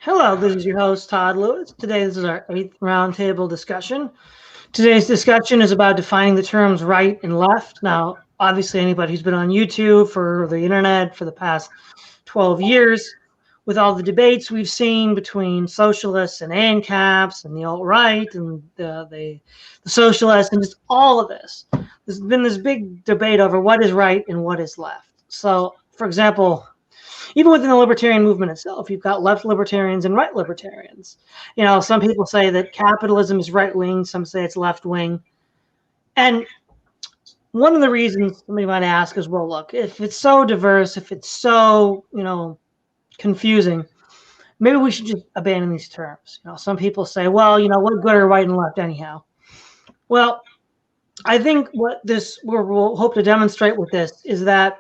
Hello, this is your host, Todd Lewis. Today, this is our eighth roundtable discussion. Today's discussion is about defining the terms right and left. Now, obviously, anybody who's been on YouTube for the internet for the past 12 years, with all the debates we've seen between socialists and ANCAPs and the alt-right and the socialists and just all of this, there's been this big debate over what is right and what is left. So, for example, even within the libertarian movement itself, you've got left libertarians and right libertarians. Some people say that capitalism is right wing, some say it's left wing. And one of the reasons somebody might ask is, well, look, if it's so diverse, if it's so, confusing, maybe we should just abandon these terms. Some people say, well, what good are right and left anyhow? Well, I think what we'll hope to demonstrate with this is that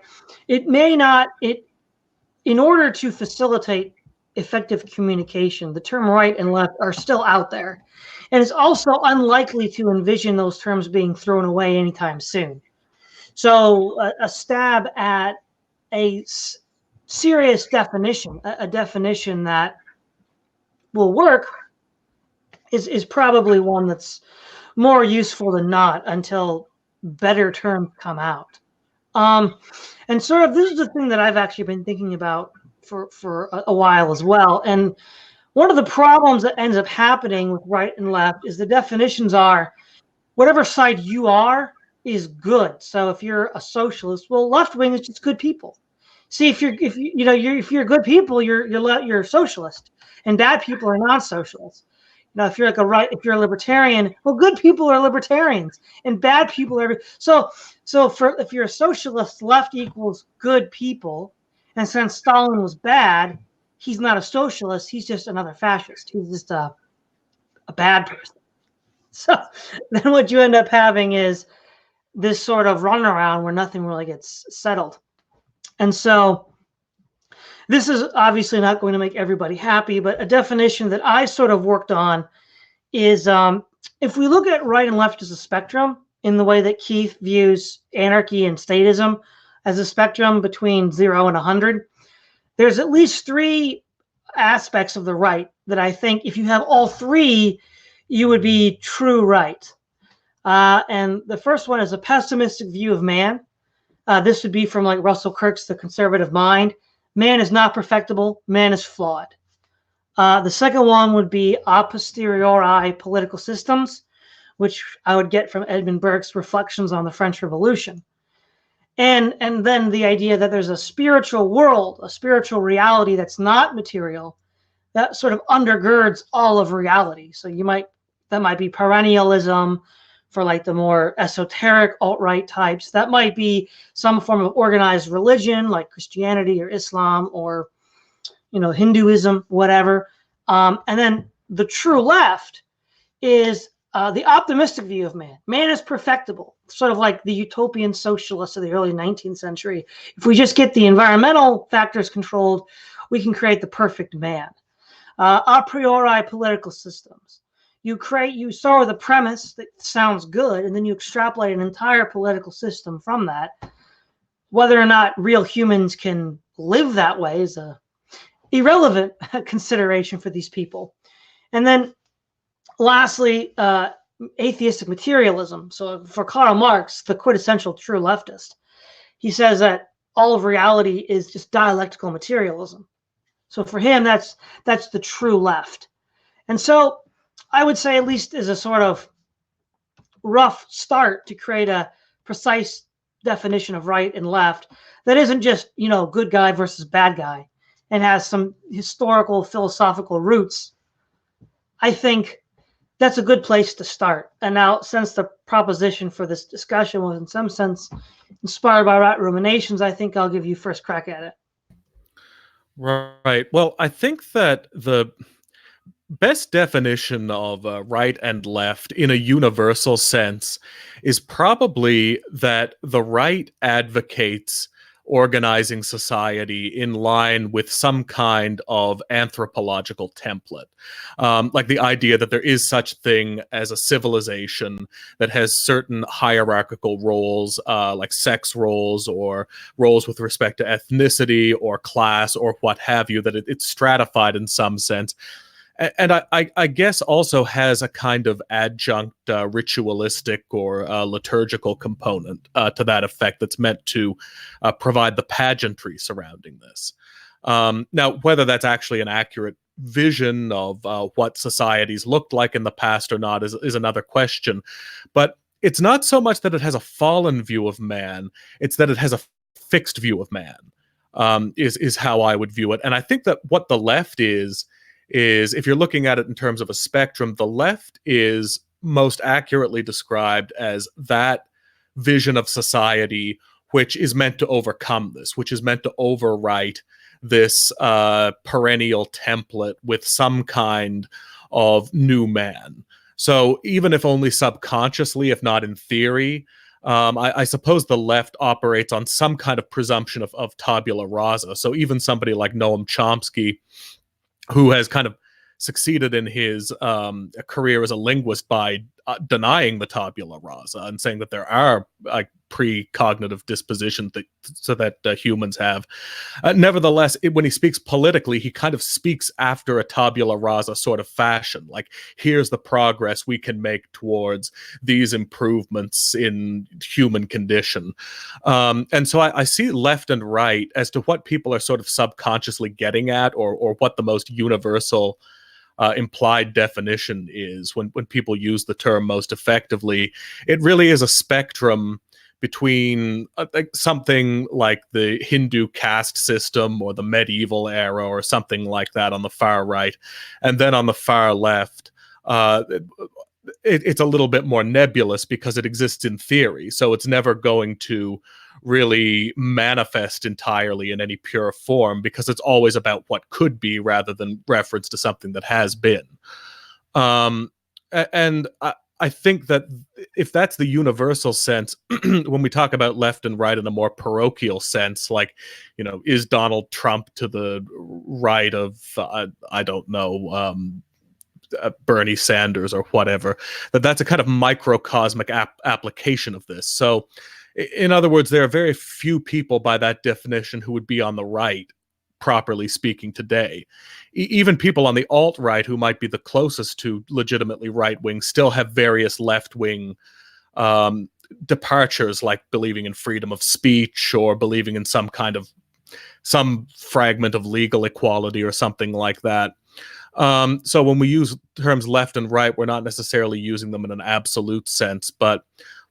in order to facilitate effective communication, the term right and left are still out there. And it's also unlikely to envision those terms being thrown away anytime soon. So a stab at a serious definition, a definition that will work, is probably one that's more useful than not until better terms come out. And sort of this is the thing that I've actually been thinking about for a while as well. And one of the problems that ends up happening with right and left is the definitions are whatever side you are is good. So if you're a socialist, well, left wing is just good people. See, if you're good people, you're socialist, and bad people are non-socialists. If you're if you're a libertarian, well, good people are libertarians, and bad people are. So if you're a socialist, left equals good people, and since Stalin was bad, he's not a socialist. He's just another fascist. He's just a bad person. So then what you end up having is this sort of runaround where nothing really gets settled. And so this is obviously not going to make everybody happy, but a definition that I sort of worked on is if we look at right and left as a spectrum in the way that Keith views anarchy and statism as a spectrum between 0 and 100, there's at least three aspects of the right that I think if you have all three, you would be true right. And the first one is a pessimistic view of man. This would be from like Russell Kirk's The Conservative Mind. Man is not perfectible. Man is flawed. The second one would be a posteriori political systems, which I would get from Edmund Burke's Reflections on the French Revolution. And then the idea that there's a spiritual world, a spiritual reality that's not material, that sort of undergirds all of reality. So that might be perennialism for like the more esoteric alt-right types. That might be some form of organized religion like Christianity or Islam or Hinduism, whatever. And then the true left is the optimistic view of man. Man is perfectible, sort of like the utopian socialists of the early 19th century. If we just get the environmental factors controlled, we can create the perfect man. A priori political systems. You start with a premise that sounds good, and then you extrapolate an entire political system from that. Whether or not real humans can live that way is a irrelevant consideration for these people. And then lastly, atheistic materialism. So for Karl Marx, the quintessential true leftist, he says that all of reality is just dialectical materialism. So for him, that's the true left. And so I would say, at least as a sort of rough start to create a precise definition of right and left that isn't just, good guy versus bad guy and has some historical, philosophical roots, I think that's a good place to start. And now, since the proposition for this discussion was in some sense inspired by right ruminations, I think I'll give you first crack at it. Right. Well, I think that the best definition of right and left in a universal sense is probably that the right advocates organizing society in line with some kind of anthropological template. Like the idea that there is such thing as a civilization that has certain hierarchical roles, like sex roles or roles with respect to ethnicity or class or what have you, that it's stratified in some sense. And I guess also has a kind of adjunct ritualistic or liturgical component to that effect that's meant to provide the pageantry surrounding this. Now, whether that's actually an accurate vision of what societies looked like in the past or not is another question. But it's not so much that it has a fallen view of man, it's that it has a fixed view of man, is how I would view it. And I think that what the left is if you're looking at it in terms of a spectrum, the left is most accurately described as that vision of society which is meant to overcome this, which is meant to overwrite this perennial template with some kind of new man. So even if only subconsciously, if not in theory, I suppose the left operates on some kind of presumption of tabula rasa. So even somebody like Noam Chomsky, who has kind of succeeded in his career as a linguist by denying the tabula rasa and saying that there are like precognitive dispositions that humans have. Nevertheless, when he speaks politically, he kind of speaks after a tabula rasa sort of fashion. Like, here's the progress we can make towards these improvements in human condition. And so I see left and right as to what people are sort of subconsciously getting at, or what the most universal implied definition is when people use the term most effectively. It really is a spectrum between something like the Hindu caste system or the medieval era or something like that on the far right. And then on the far left, it's a little bit more nebulous because it exists in theory. So it's never going to really manifest entirely in any pure form because it's always about what could be rather than reference to something that has been. And I think that if that's the universal sense, when we talk about left and right in a more parochial sense, like, you know, is Donald Trump to the right of, I don't know, Bernie Sanders or whatever, that's a kind of microcosmic application of this. So, in other words, there are very few people by that definition who would be on the right, properly speaking, today. Even people on the alt-right who might be the closest to legitimately right-wing still have various left-wing departures, like believing in freedom of speech or believing in some fragment of legal equality or something like that. So when we use terms left and right, we're not necessarily using them in an absolute sense, but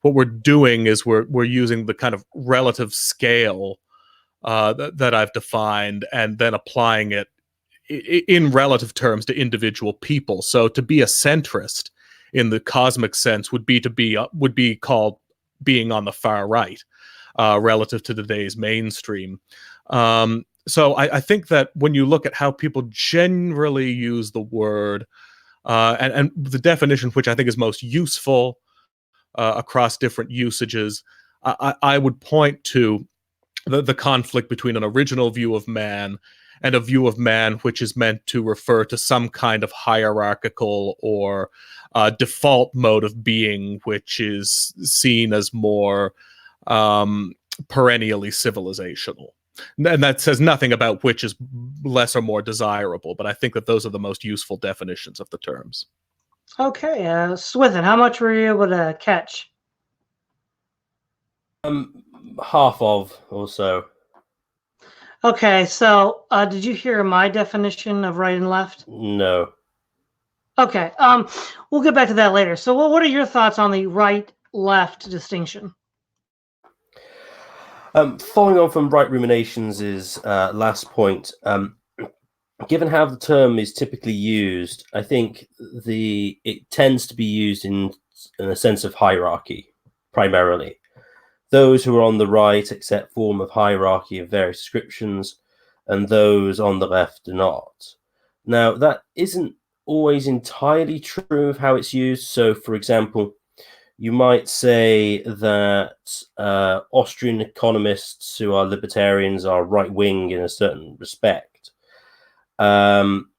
what we're doing is we're using the kind of relative scale that I've defined and then applying it in relative terms to individual people. So to be a centrist in the cosmic sense would be called being on the far right relative to today's mainstream. So I think that when you look at how people generally use the word and the definition, which I think is most useful across different usages, I would point to the conflict between an original view of man and a view of man which is meant to refer to some kind of hierarchical or default mode of being, which is seen as more perennially civilizational. And that says nothing about which is less or more desirable, but I think that those are the most useful definitions of the terms. Okay, Swithin, how much were you able to catch? Half of or so. Okay, so did you hear my definition of right and left? No. Okay, we'll get back to that later. So what are your thoughts on the right-left distinction? Following on from Right Ruminations' last point, given how the term is typically used, I think it tends to be used in a sense of hierarchy, primarily. Those who are on the right accept form of hierarchy of various descriptions, and those on the left do not. Now, that isn't always entirely true of how it's used. So, for example, You might say that Austrian economists who are libertarians are right-wing in a certain respect. But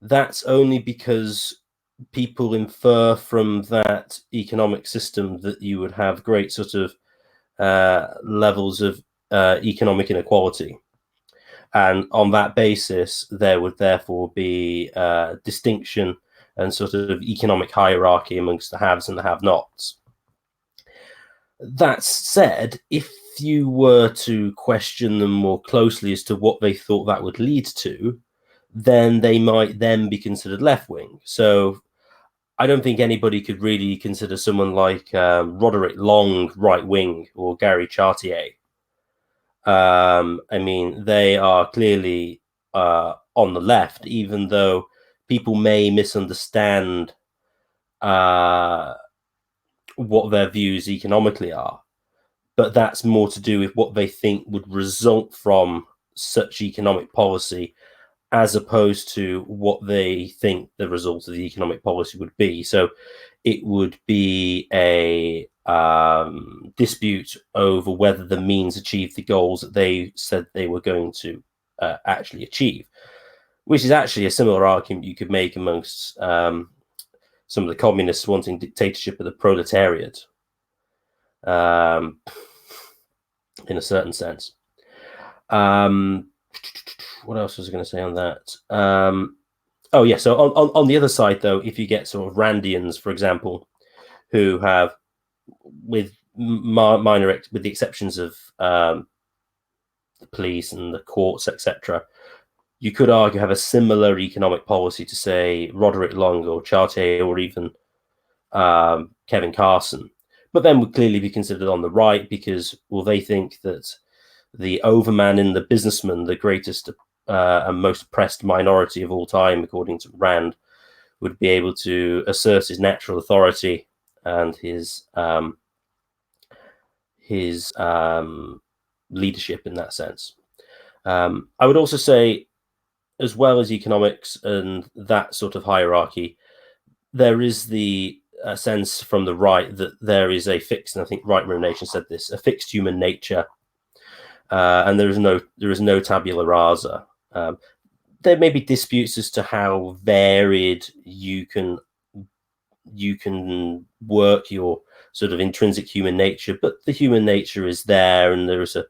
that's only because people infer from that economic system that you would have great sort of levels of economic inequality. And on that basis, there would therefore be distinction and sort of economic hierarchy amongst the haves and the have-nots. That said, if you were to question them more closely as to what they thought that would lead to, then they might then be considered left-wing. So I don't think anybody could really consider someone like Roderick Long right-wing or Gary Chartier. I mean, they are clearly on the left, even though people may misunderstand what their views economically are. But that's more to do with what they think would result from such economic policy, as opposed to what they think the result of the economic policy would be. So it would be a dispute over whether the means achieved the goals that they said they were going to actually achieve, which is actually a similar argument you could make amongst some of the communists wanting dictatorship of the proletariat, in a certain sense. What else was I going to say on that? Oh yeah, so on the other side, though, if you get sort of Randians, for example, who have, with with the exceptions of the police and the courts, etc., you could argue have a similar economic policy to, say, Roderick Long or Chartier or even Kevin Carson, but then would clearly be considered on the right because, well, they think that the overman in the businessman, the greatest and most oppressed minority of all time, according to Rand, would be able to assert his natural authority and his leadership in that sense. I would also say, as well as economics and that sort of hierarchy, there is the sense from the right that there is a fixed, and I think Right Rumination said this, a fixed human nature, and there is no tabula rasa. There may be disputes as to how varied you can work your sort of intrinsic human nature, but the human nature is there, and there is a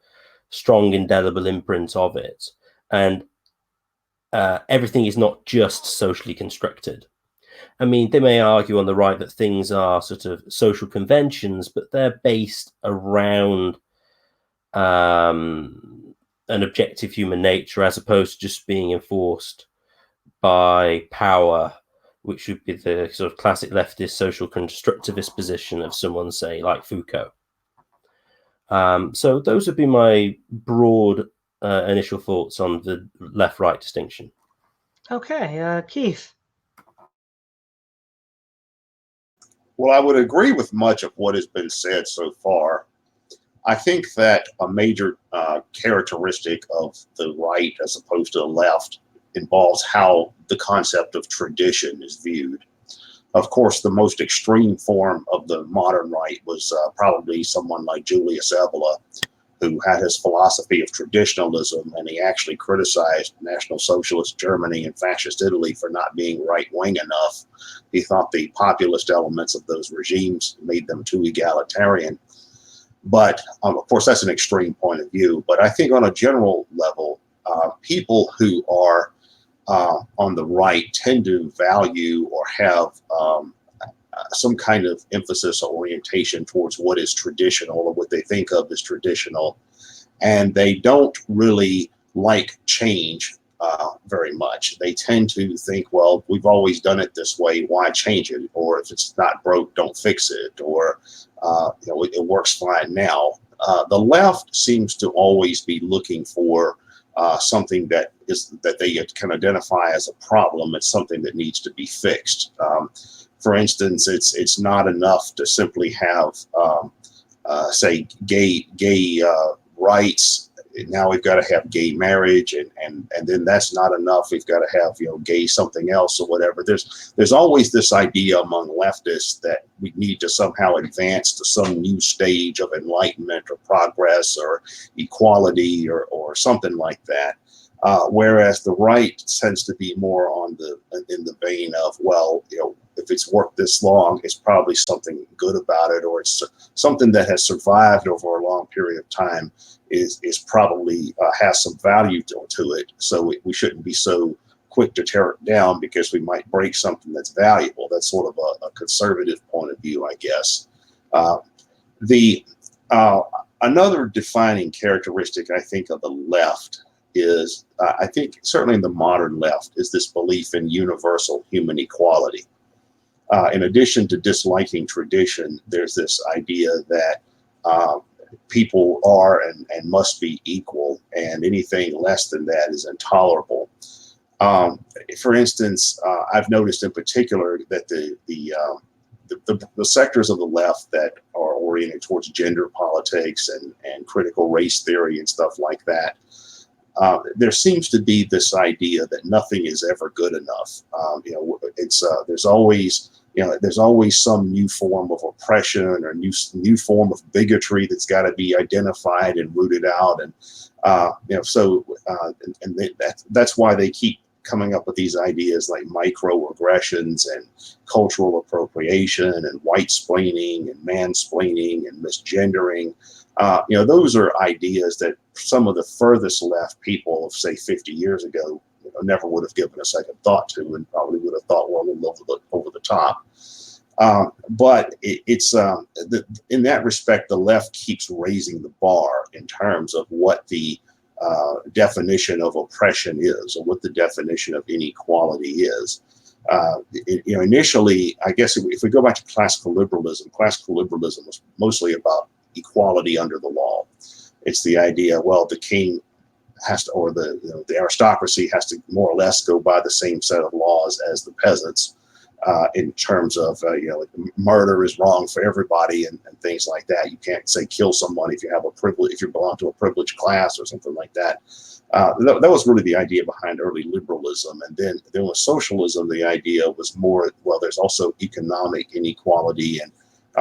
strong indelible imprint of it, and everything is not just socially constructed. I mean, they may argue on the right that things are sort of social conventions, but they're based around an objective human nature, as opposed to just being enforced by power, which would be the sort of classic leftist social constructivist position of someone, say, like Foucault. So those would be my broad initial thoughts on the left-right distinction. Okay, Keith. Well, I would agree with much of what has been said so far. I think that a major characteristic of the right as opposed to the left involves how the concept of tradition is viewed. Of course, the most extreme form of the modern right was probably someone like Julius Evola, who had his philosophy of traditionalism, and he actually criticized National Socialist Germany and Fascist Italy for not being right-wing enough. He thought the populist elements of those regimes made them too egalitarian. But of course, that's an extreme point of view. But I think on a general level, people who are on the right tend to value or have some kind of emphasis or orientation towards what is traditional or what they think of as traditional. And they don't really like change very much. They tend to think, well, we've always done it this way, why change it? Or if it's not broke, don't fix it. Or it works fine now. The left seems to always be looking for something that they can identify as a problem. It's something that needs to be fixed. For instance, it's not enough to simply have, say, gay rights. now we've got to have gay marriage, and then that's not enough. We've got to have, gay something else or whatever. There's always this idea among leftists that we need to somehow advance to some new stage of enlightenment or progress or equality or something like that. Whereas the right tends to be more in the vein of, well, if it's worked this long, it's probably something good about it, or it's something that has survived over a long period of time is probably has some value to it. So we shouldn't be so quick to tear it down because we might break something that's valuable. That's sort of a conservative point of view, I guess. Another defining characteristic, I think, of the left is, I think, certainly in the modern left, is this belief in universal human equality. In addition to disliking tradition, there's this idea that people are and must be equal, and anything less than that is intolerable. For instance, I've noticed in particular that the sectors of the left that are oriented towards gender politics and critical race theory and stuff like that, there seems to be this idea that nothing is ever good enough. There's always some new form of oppression or new form of bigotry that's got to be identified and rooted out, and that's why they keep coming up with these ideas like microaggressions and cultural appropriation and white-splaining and mansplaining and misgendering. Those are ideas that some of the furthest left people of, say, 50 years ago never would have given a second thought to, and probably would have thought, well, a little over the top. But in that respect, the left keeps raising the bar in terms of what the definition of oppression is, or what the definition of inequality is. Initially, I guess if we go back to classical liberalism was mostly about equality under the law. It's the idea, well, the king has to, or the aristocracy has to more or less go by the same set of laws as the peasants, in terms of murder is wrong for everybody and things like that. You can't say kill someone if you have a privilege, if you belong to a privileged class or something like that. That was really the idea behind early liberalism. And then with socialism, the idea was more, well, there's also economic inequality, and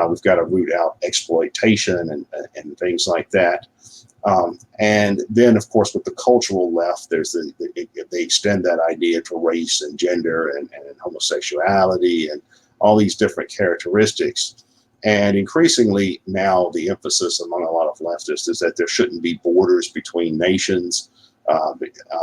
we've got to root out exploitation and things like that. And then, of course, with the cultural left, there's they extend that idea to race and gender and homosexuality and all these different characteristics. And increasingly now the emphasis among a lot of leftists is that there shouldn't be borders between nations,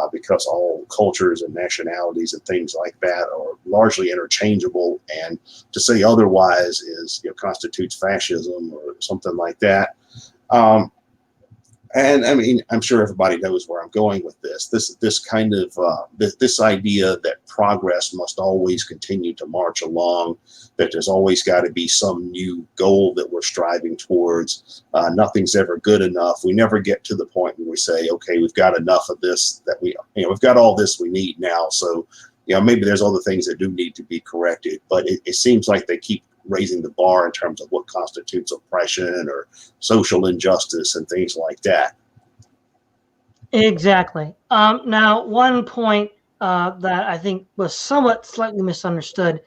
because all cultures and nationalities and things like that are largely interchangeable, and to say otherwise is constitutes fascism or something like that. And I mean, I'm sure everybody knows where I'm going with this. This kind of this idea that progress must always continue to march along, that there's always got to be some new goal that we're striving towards. Nothing's ever good enough. We never get to the point where we say, okay, we've got enough of this, that we've got all this we need now. So, maybe there's other things that do need to be corrected, but it seems like they keep raising the bar in terms of what constitutes oppression or social injustice and things like that. Exactly. Now, one point that I think was somewhat slightly misunderstood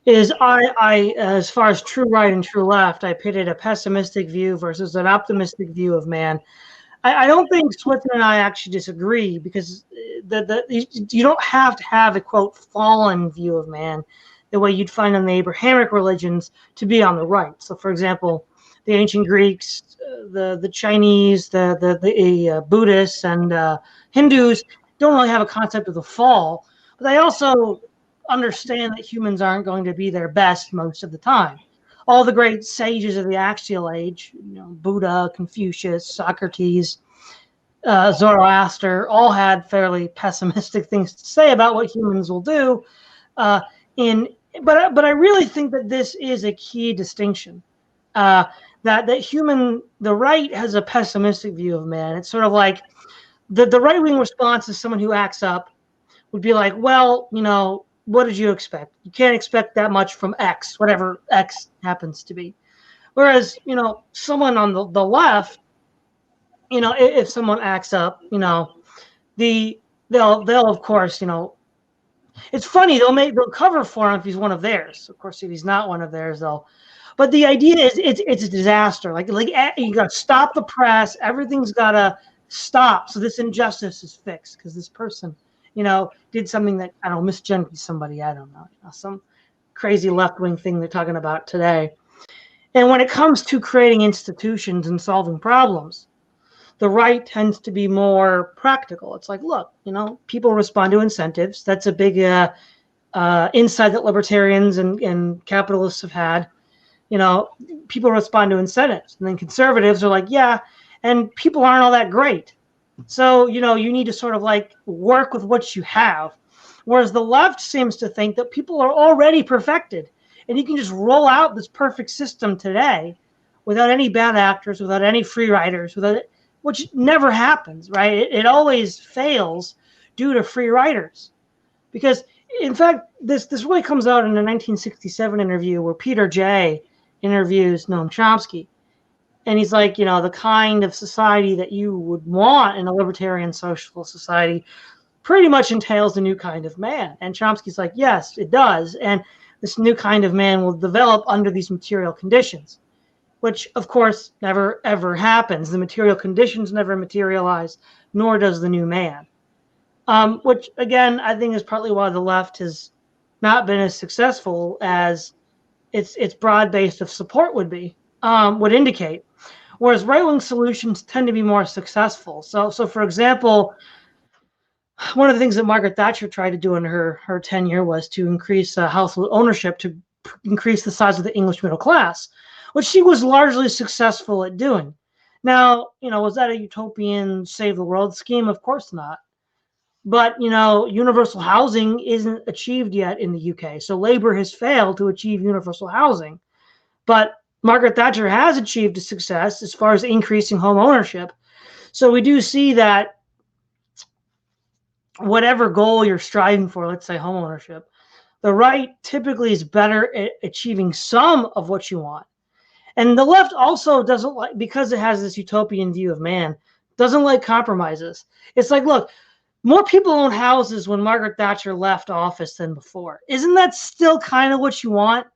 is I, as far as true right and true left, I pitted a pessimistic view versus an optimistic view of man. I don't think Switzer and I actually disagree, because you don't have to have a, quote, fallen view of man the way you'd find on the Abrahamic religions to be on the right. So, for example, the ancient Greeks, the Chinese, the Buddhists, and Hindus don't really have a concept of the fall, but they also understand that humans aren't going to be their best most of the time. All the great sages of the axial age, Buddha, Confucius, Socrates, Zoroaster, all had fairly pessimistic things to say about what humans will do. But I really think that this is a key distinction. That the right has a pessimistic view of man. It's sort of like the right-wing response is someone who acts up would be like, well, what did you expect? You can't expect that much from X, whatever X happens to be. Whereas, someone on the left you know, if someone acts up, you know, they'll of course, you know, it's funny, they'll cover for him if he's one of theirs. Of course, if he's not one of theirs, they'll. But the idea is it's a disaster. Like you got to stop the press. Everything's got to stop so this injustice is fixed because this person, you know, did something that I don't know, misgendered somebody. I don't know, you know, some crazy left-wing thing they're talking about today. And when it comes to creating institutions and solving problems, the right tends to be more practical. It's like, look, you know, people respond to incentives. That's a big insight that libertarians and capitalists have had. You know, people respond to incentives. And then conservatives are like, yeah, and people aren't all that great. So, you know, you need to sort of like work with what you have. Whereas the left seems to think that people are already perfected. And you can just roll out this perfect system today without any bad actors, without any free riders, which never happens, right? It always fails due to free riders. Because, in fact, this really comes out in a 1967 interview where Peter Jay interviews Noam Chomsky. And he's like, you know, the kind of society that you would want in a libertarian social society pretty much entails a new kind of man. And Chomsky's like, yes, it does. And this new kind of man will develop under these material conditions, which, of course, never, ever happens. The material conditions never materialize, nor does the new man. Which, again, I think is partly why the left has not been as successful as its broad base of support would indicate. Whereas right-wing solutions tend to be more successful. So for example, one of the things that Margaret Thatcher tried to do in her tenure was to increase household ownership, to increase the size of the English middle class, which she was largely successful at doing. Now, you know, was that a utopian save the world scheme? Of course not. But, you know, universal housing isn't achieved yet in the UK. So Labour has failed to achieve universal housing. But Margaret Thatcher has achieved a success as far as increasing home ownership. So we do see that whatever goal you're striving for, let's say home ownership, the right typically is better at achieving some of what you want. And the left also doesn't like, because it has this utopian view of man, doesn't like compromises. It's like, look, more people own houses when Margaret Thatcher left office than before. Isn't that still kind of what you want?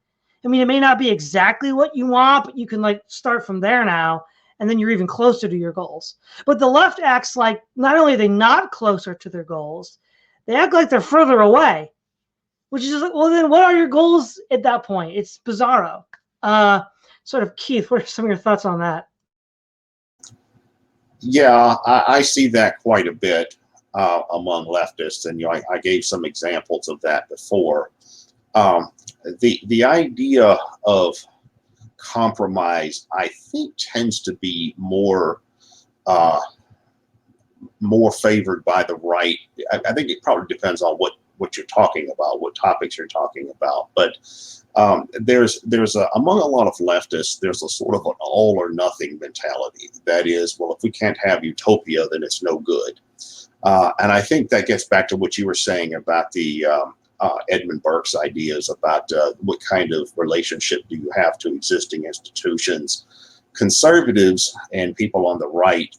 I mean, it may not be exactly what you want, but you can like start from there now, and then you're even closer to your goals. But the left acts like not only are they not closer to their goals, they act like they're further away, which is like, well, then what are your goals at that point? It's bizarro. Sort of, Keith, what are some of your thoughts on that? Yeah, I see that quite a bit among leftists, and you know, I gave some examples of that before. The idea of compromise, I think, tends to be more favored by the right. I think it probably depends on what you're talking about, what topics you're talking about. But there's among a lot of leftists, there's a sort of an all or nothing mentality. That is, well, if we can't have utopia, then it's no good. And I think that gets back to what you were saying about the Edmund Burke's ideas about what kind of relationship do you have to existing institutions. Conservatives and people on the right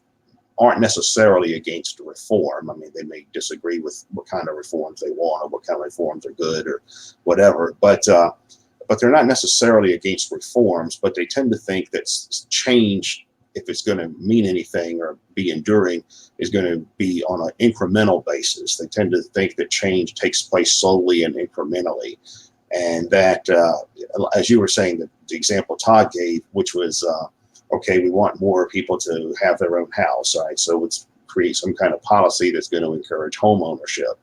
aren't necessarily against reform. I mean, they may disagree with what kind of reforms they want or what kind of reforms are good or whatever, but they're not necessarily against reforms, but they tend to think that change, if it's going to mean anything or be enduring, is going to be on an incremental basis. They tend to think that change takes place slowly and incrementally. And that, as you were saying, the example Todd gave, which was, okay, we want more people to have their own house, right? So let's create some kind of policy that's going to encourage home ownership.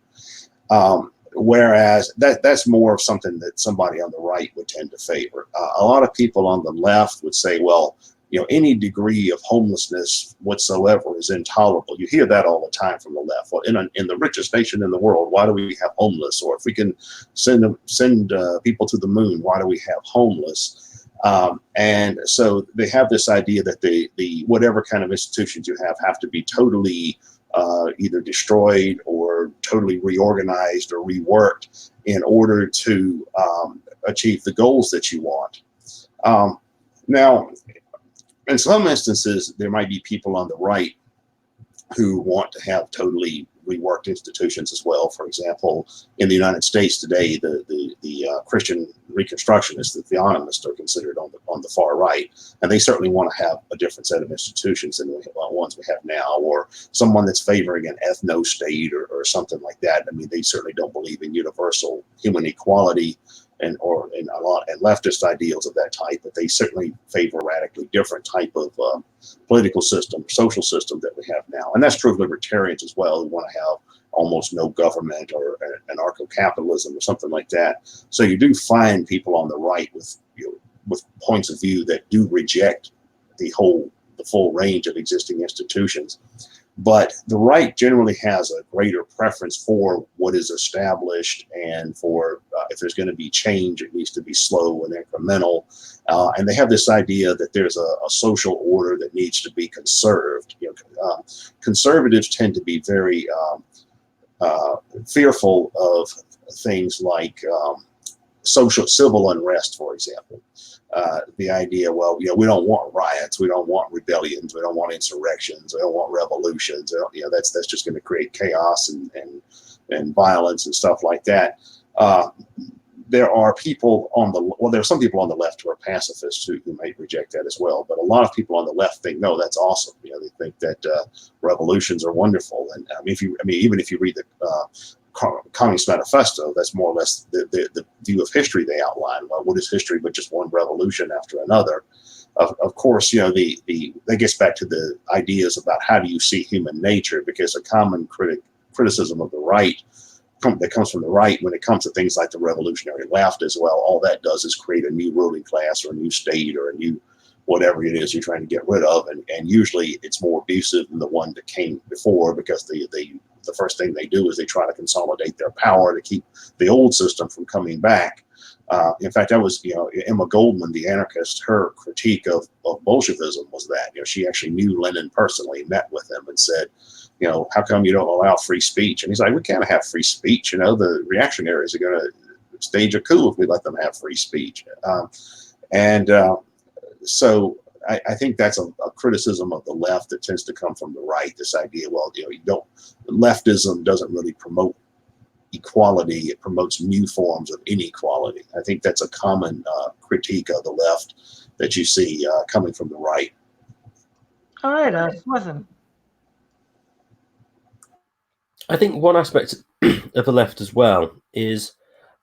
Whereas that's more of something that somebody on the right would tend to favor. A lot of people on the left would say, well, you know, any degree of homelessness whatsoever is intolerable. You hear that all the time from the left. Well, in the richest nation in the world, why do we have homeless? Or if we can send people to the moon, why do we have homeless? And so they have this idea that the whatever kind of institutions you have to be totally either destroyed or totally reorganized or reworked in order to achieve the goals that you want. Now, in some instances, there might be people on the right who want to have totally reworked institutions as well. For example, in the United States today, the Christian Reconstructionists, the theonomists, are considered on the far right, and they certainly want to have a different set of institutions than the ones we have now, or someone that's favoring an ethno-state or something like that. I mean, they certainly don't believe in universal human equality and leftist ideals of that type, but they certainly favor a radically different type of political system, social system that we have now. And that's true of libertarians as well, who want to have almost no government or anarcho-capitalism or something like that. So you do find people on the right with points of view that do reject the full range of existing institutions. But the right generally has a greater preference for what is established, and for if there's going to be change, it needs to be slow and incremental. And they have this idea that there's a social order that needs to be conserved. Conservatives tend to be very fearful of things like civil unrest, for example. The idea, well, we don't want riots, we don't want rebellions, we don't want insurrections, we don't want revolutions. That's just going to create chaos and violence and stuff like that. There are some people on the left who are pacifists who might reject that as well. But a lot of people on the left think, no, that's awesome. They think that revolutions are wonderful. And even if you read the Communist Manifesto, that's more or less the view of history they outline. Well, what is history but just one revolution after another? Of course, that gets back to the ideas about how do you see human nature, because a common criticism of the right that comes from the right when it comes to things like the revolutionary left as well, all that does is create a new ruling class or a new state or a new whatever it is you're trying to get rid of, and usually it's more abusive than the one that came before, because the first thing they do is they try to consolidate their power to keep the old system from coming back. In fact, that was, Emma Goldman, the anarchist, her critique of Bolshevism was that, she actually knew Lenin personally, met with him and said, how come you don't allow free speech? And he's like, we can't have free speech. The reactionaries are going to stage a coup if we let them have free speech. So I think that's a criticism of the left that tends to come from the right. This idea, leftism doesn't really promote equality; it promotes new forms of inequality. I think that's a common critique of the left that you see coming from the right. All right, Swethan. I think one aspect of the left as well is,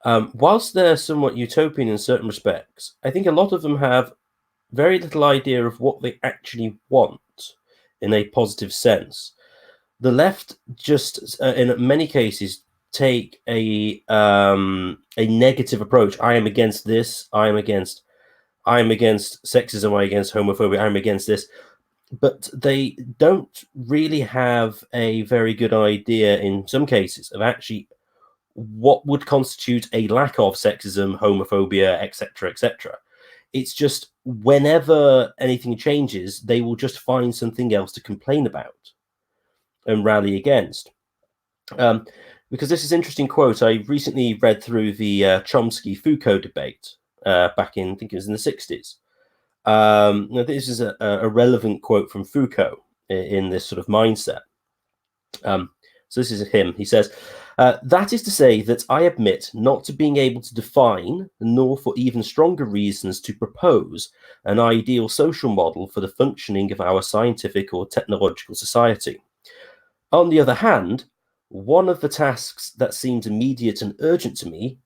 whilst they're somewhat utopian in certain respects, I think a lot of them have very little idea of what they actually want in a positive sense. The left just, in many cases, take a negative approach. I am against this. I am against sexism. I'm against homophobia. I'm against this. But they don't really have a very good idea in some cases of actually what would constitute a lack of sexism, homophobia, etc., etc. It's just whenever anything changes, they will just find something else to complain about and rally against. Because this is an interesting quote. I recently read through the Chomsky-Foucault debate back in, I think it was in the 60s. Now this is a relevant quote from Foucault in this sort of mindset. So this is him. He says, that is to say that I admit not to being able to define, nor for even stronger reasons to propose, an ideal social model for the functioning of our scientific or technological society. On the other hand, one of the tasks that seems immediate and urgent to me,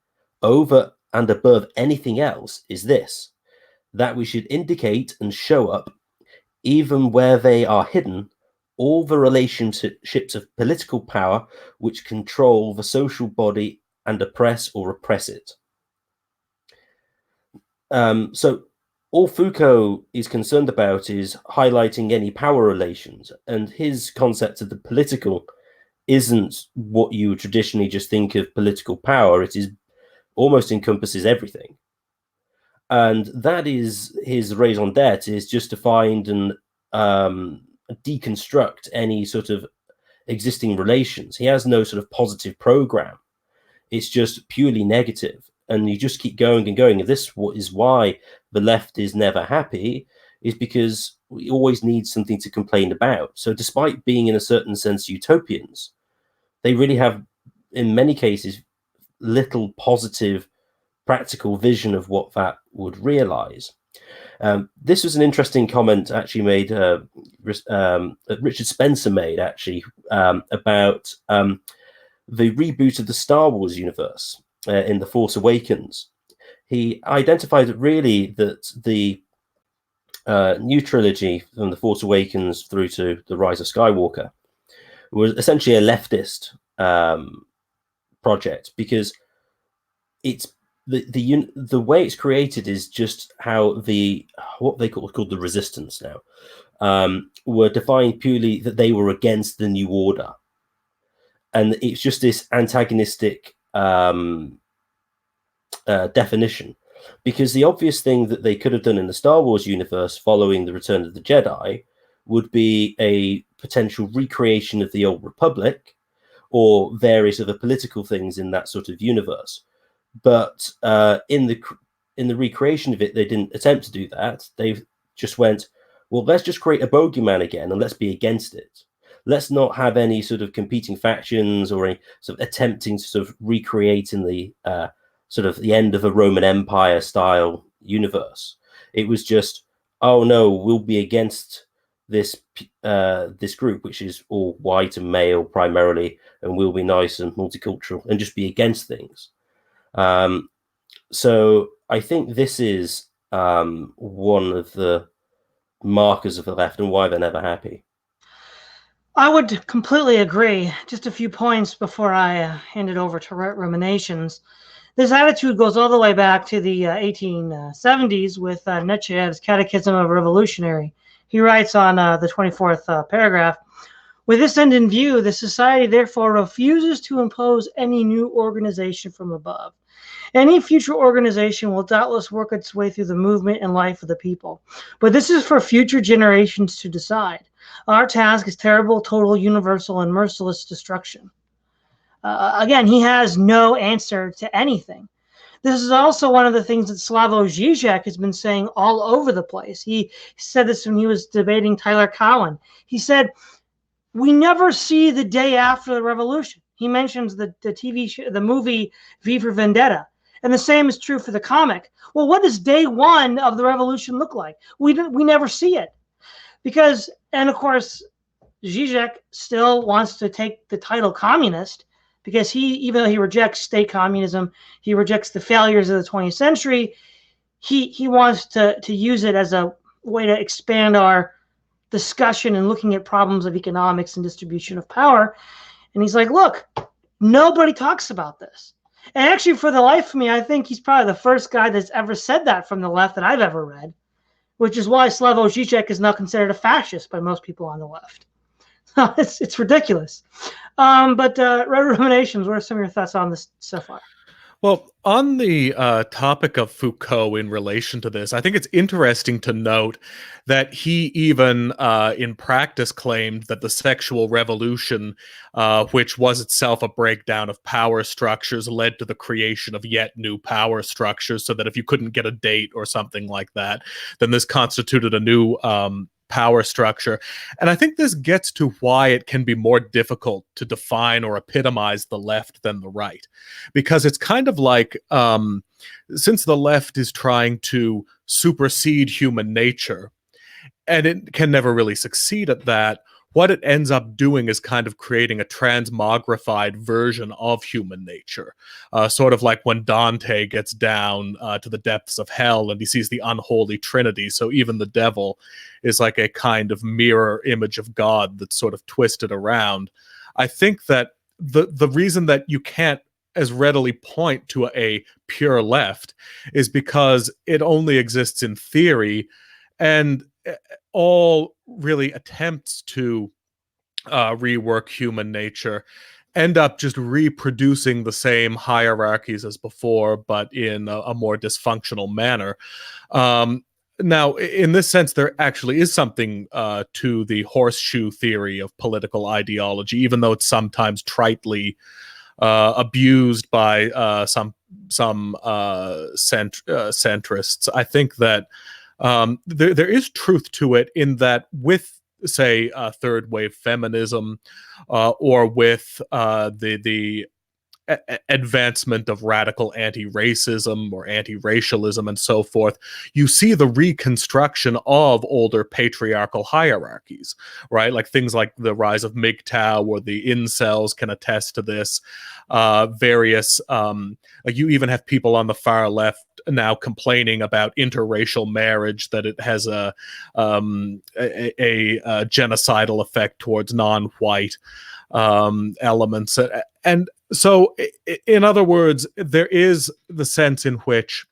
over and above anything else, is this: that we should indicate and show up, even where they are hidden, all the relationships of political power which control the social body and oppress or repress it. So all Foucault is concerned about is highlighting any power relations, and his concept of the political isn't what you traditionally just think of political power. It is almost encompasses everything. And that is his raison d'etre, is just to find and deconstruct any sort of existing relations. He has no sort of positive program. It's just purely negative. And you just keep going and going. And this is why the left is never happy, is because we always need something to complain about. So despite being in a certain sense utopians, they really have, in many cases, little positive practical vision of what that would realize. This was an interesting comment actually made, Richard Spencer made actually, about the reboot of the Star Wars universe in The Force Awakens. He identified that really that the new trilogy from The Force Awakens through to The Rise of Skywalker was essentially a leftist project, because it's the way it's created is just how what they called the resistance now were defined purely that they were against the New Order, and it's just this antagonistic definition. Because the obvious thing that they could have done in the Star Wars universe following the Return of the Jedi would be a potential recreation of the Old Republic or various other political things in that sort of universe. But in the recreation of it, they didn't attempt to do that. They just went, well, let's just create a bogeyman again and let's be against it. Let's not have any sort of competing factions or any sort of attempting to sort of recreate in the sort of the end of a Roman Empire style universe. It was just, oh no, we'll be against this group, which is all white and male primarily, and we'll be nice and multicultural and just be against things. So I think this is one of the markers of the left and why they're never happy. I would completely agree. Just a few points before I hand it over to Ruminations. This attitude goes all the way back to the 1870s with Nietzsche's Catechism of a Revolutionary. He writes on the 24th paragraph, with this end in view, the society therefore refuses to impose any new organization from above. Any future organization will doubtless work its way through the movement and life of the people. But this is for future generations to decide. Our task is terrible, total, universal, and merciless destruction. Again, he has no answer to anything. This is also one of the things that Slavoj Žižek has been saying all over the place. He said this when he was debating Tyler Cowen. He said, we never see the day after the revolution. He mentions the TV show, the movie V for Vendetta. And the same is true for the comic. Well, what does day one of the revolution look like? We never see it. Because, and of course, Žižek still wants to take the title communist, because even though he rejects state communism, he rejects the failures of the 20th century, he wants to use it as a way to expand our discussion and looking at problems of economics and distribution of power. And he's like, look, nobody talks about this. And actually, for the life of me, I think he's probably the first guy that's ever said that from the left that I've ever read, which is why Slavoj Žižek is now considered a fascist by most people on the left. It's ridiculous. But Ruminations, what are some of your thoughts on this so far? Well, on the topic of Foucault in relation to this, I think it's interesting to note that he even in practice claimed that the sexual revolution, which was itself a breakdown of power structures, led to the creation of yet new power structures, so that if you couldn't get a date or something like that, then this constituted a new power structure. And I think this gets to why it can be more difficult to define or epitomize the left than the right. Because it's kind of like, since the left is trying to supersede human nature, and it can never really succeed at that, what it ends up doing is kind of creating a transmogrified version of human nature. Sort of like when Dante gets down to the depths of hell and he sees the unholy trinity. So even the devil is like a kind of mirror image of God that's sort of twisted around. I think that the reason that you can't as readily point to a pure left is because it only exists in theory, and all really attempts to rework human nature end up just reproducing the same hierarchies as before, but in a more dysfunctional manner. Now, in this sense, there actually is something to the horseshoe theory of political ideology, even though it's sometimes tritely abused by some centrists. I think that there is truth to it in that with, say, third wave feminism, or with the advancement of radical anti-racism or anti-racialism and so forth, you see the reconstruction of older patriarchal hierarchies, right? Like things like the rise of MGTOW or the incels can attest to this. Various, like you even have people on the far left now complaining about interracial marriage, that it has a genocidal effect towards non-white elements. And so, in other words, there is the sense in which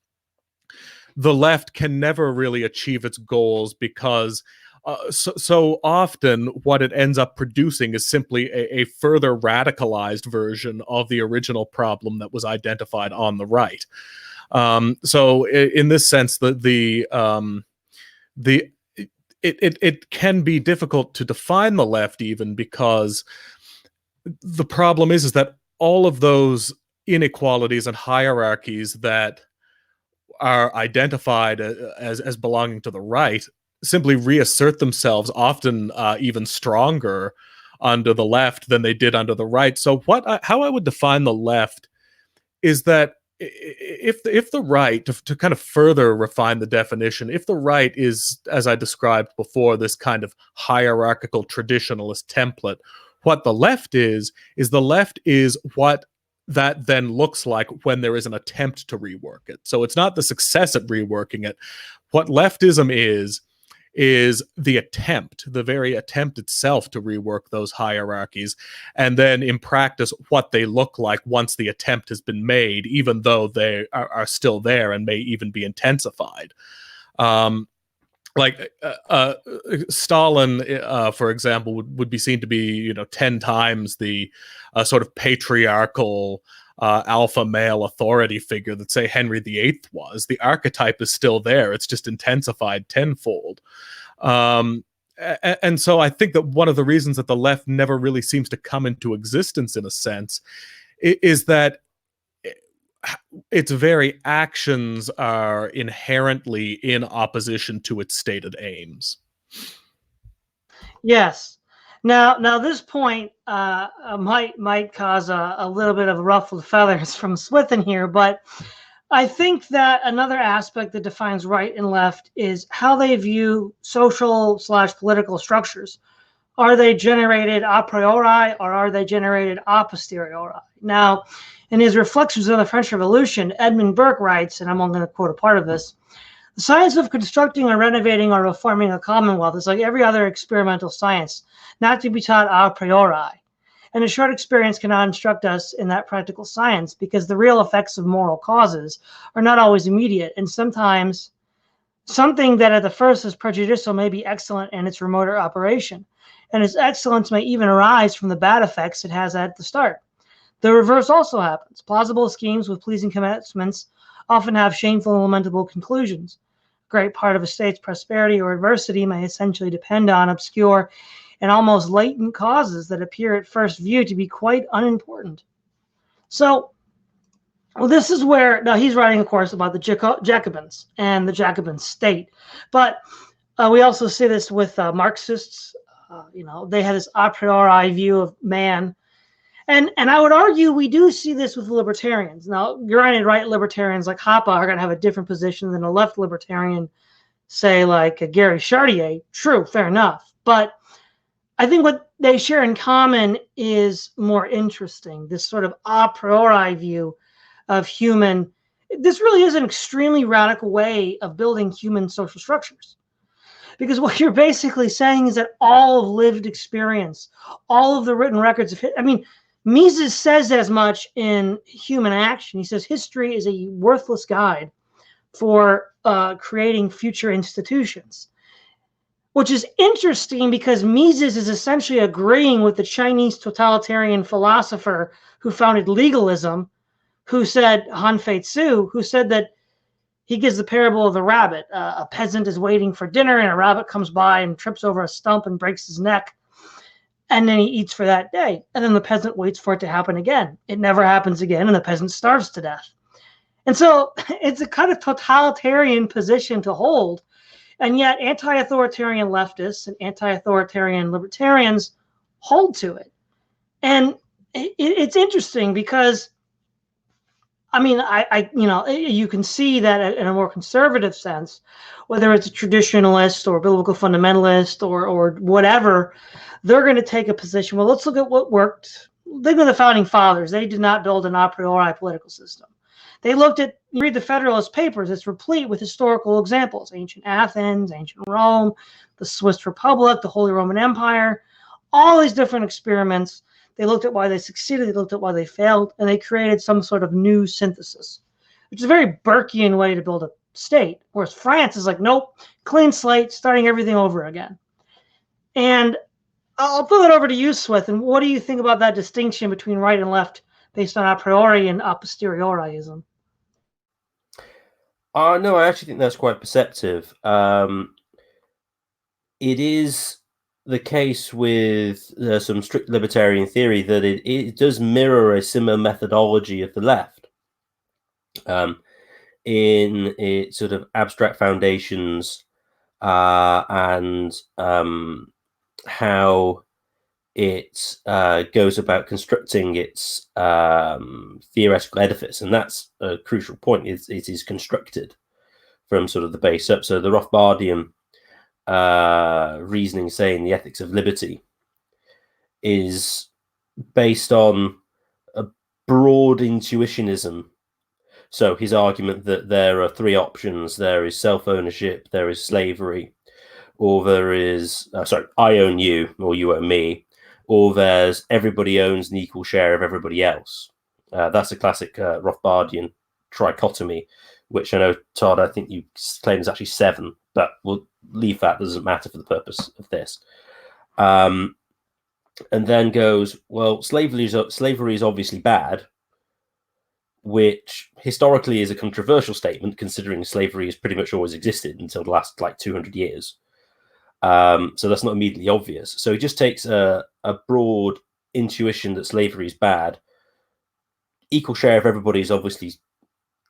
the left can never really achieve its goals because so often what it ends up producing is simply a further radicalized version of the original problem that was identified on the right. So in this sense, it can be difficult to define the left even because the problem is that all of those inequalities and hierarchies that are identified as belonging to the right simply reassert themselves, often even stronger under the left than they did under the right. So how I would define the left is that if the right, to kind of further refine the definition, if the right is, as I described before, this kind of hierarchical traditionalist template, what the left is what that then looks like when there is an attempt to rework it. So it's not the success at reworking it. What leftism is the attempt, the very attempt itself to rework those hierarchies, and then in practice what they look like once the attempt has been made, even though they are still there and may even be intensified. Stalin, for example, would be seen to be 10 times the sort of patriarchal alpha male authority figure that, say, Henry VIII was. The archetype is still there. It's just intensified tenfold. And so I think that one of the reasons that the left never really seems to come into existence, in a sense, is that its very actions are inherently in opposition to its stated aims. Yes. Now this point might cause a little bit of ruffled feathers from Swithin here, but I think that another aspect that defines right and left is how they view social/political structures. Are they generated a priori or are they generated a posteriori? Now, in his Reflections on the French Revolution, Edmund Burke writes, and I'm only going to quote a part of this, "The science of constructing or renovating or reforming a commonwealth is like every other experimental science, not to be taught a priori. And a short experience cannot instruct us in that practical science because the real effects of moral causes are not always immediate, and sometimes something that at the first is prejudicial may be excellent in its remoter operation, and its excellence may even arise from the bad effects it has at the start. The reverse also happens. Plausible schemes with pleasing commencements often have shameful and lamentable conclusions. A great part of a state's prosperity or adversity may essentially depend on obscure and almost latent causes that appear at first view to be quite unimportant." So, this is where, now he's writing, of course, about the Jacobins and the Jacobin state. But we also see this with Marxists. They had this a priori view of man. And I would argue we do see this with libertarians. Now, granted, right libertarians like Hoppe are going to have a different position than a left libertarian, say, like Gary Chartier. True, fair enough. But I think what they share in common is more interesting, this sort of a priori view of human. This really is an extremely radical way of building human social structures. Because what you're basically saying is that all of lived experience, all of the written records of, Mises says as much in Human Action. He says history is a worthless guide for creating future institutions, which is interesting because Mises is essentially agreeing with the Chinese totalitarian philosopher who founded legalism, who said, Han Fei-tzu, who said that he gives the parable of the rabbit. A peasant is waiting for dinner and a rabbit comes by and trips over a stump and breaks his neck. And then he eats for that day. And then the peasant waits for it to happen again. It never happens again, and the peasant starves to death. And so it's a kind of totalitarian position to hold. And yet anti-authoritarian leftists and anti-authoritarian libertarians hold to it. And it's interesting because, I mean, you can see that in a more conservative sense, whether it's a traditionalist or biblical fundamentalist or whatever, they're going to take a position. Well, let's look at what worked. Look at the founding fathers. They did not build an a priori political system. They looked at, you read the Federalist Papers, it's replete with historical examples: ancient Athens, ancient Rome, the Swiss Republic, the Holy Roman Empire, all these different experiments. They looked at why they succeeded, they looked at why they failed, and they created some sort of new synthesis, which is a very Burkean way to build a state. Whereas France is like, nope, clean slate, starting everything over again. And I'll throw it over to you, Swith. And what do you think about that distinction between right and left based on a priori and a posterioriism? No, I actually think that's quite perceptive. It is the case with some strict libertarian theory that it does mirror a similar methodology of the left in its sort of abstract foundations and how it goes about constructing its theoretical edifice. And that's a crucial point. It is constructed from sort of the base up. So the Rothbardian reasoning, saying the ethics of liberty, is based on a broad intuitionism. So his argument that there are three options: there is self-ownership, there is slavery, or there is I own you or you own me, or there's everybody owns an equal share of everybody else. That's a classic Rothbardian trichotomy, which I know, Todd, I think you claim is actually 7, but we'll leave that. It doesn't matter for the purpose of this. And then goes, well, slavery is obviously bad, which historically is a controversial statement, considering slavery has pretty much always existed until the last 200 years. So that's not immediately obvious. So he just takes a broad intuition that slavery is bad. Equal share of everybody is obviously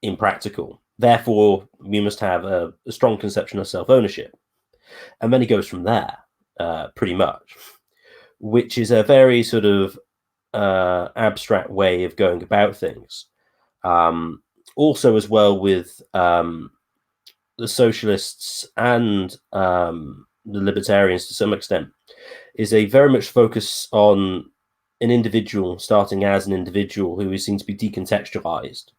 impractical. Therefore, we must have a strong conception of self-ownership. And then he goes from there, pretty much, which is a very sort of abstract way of going about things. Also, as well, with the socialists and the libertarians to some extent, is a very much focus on an individual starting as an individual who is seen to be decontextualized.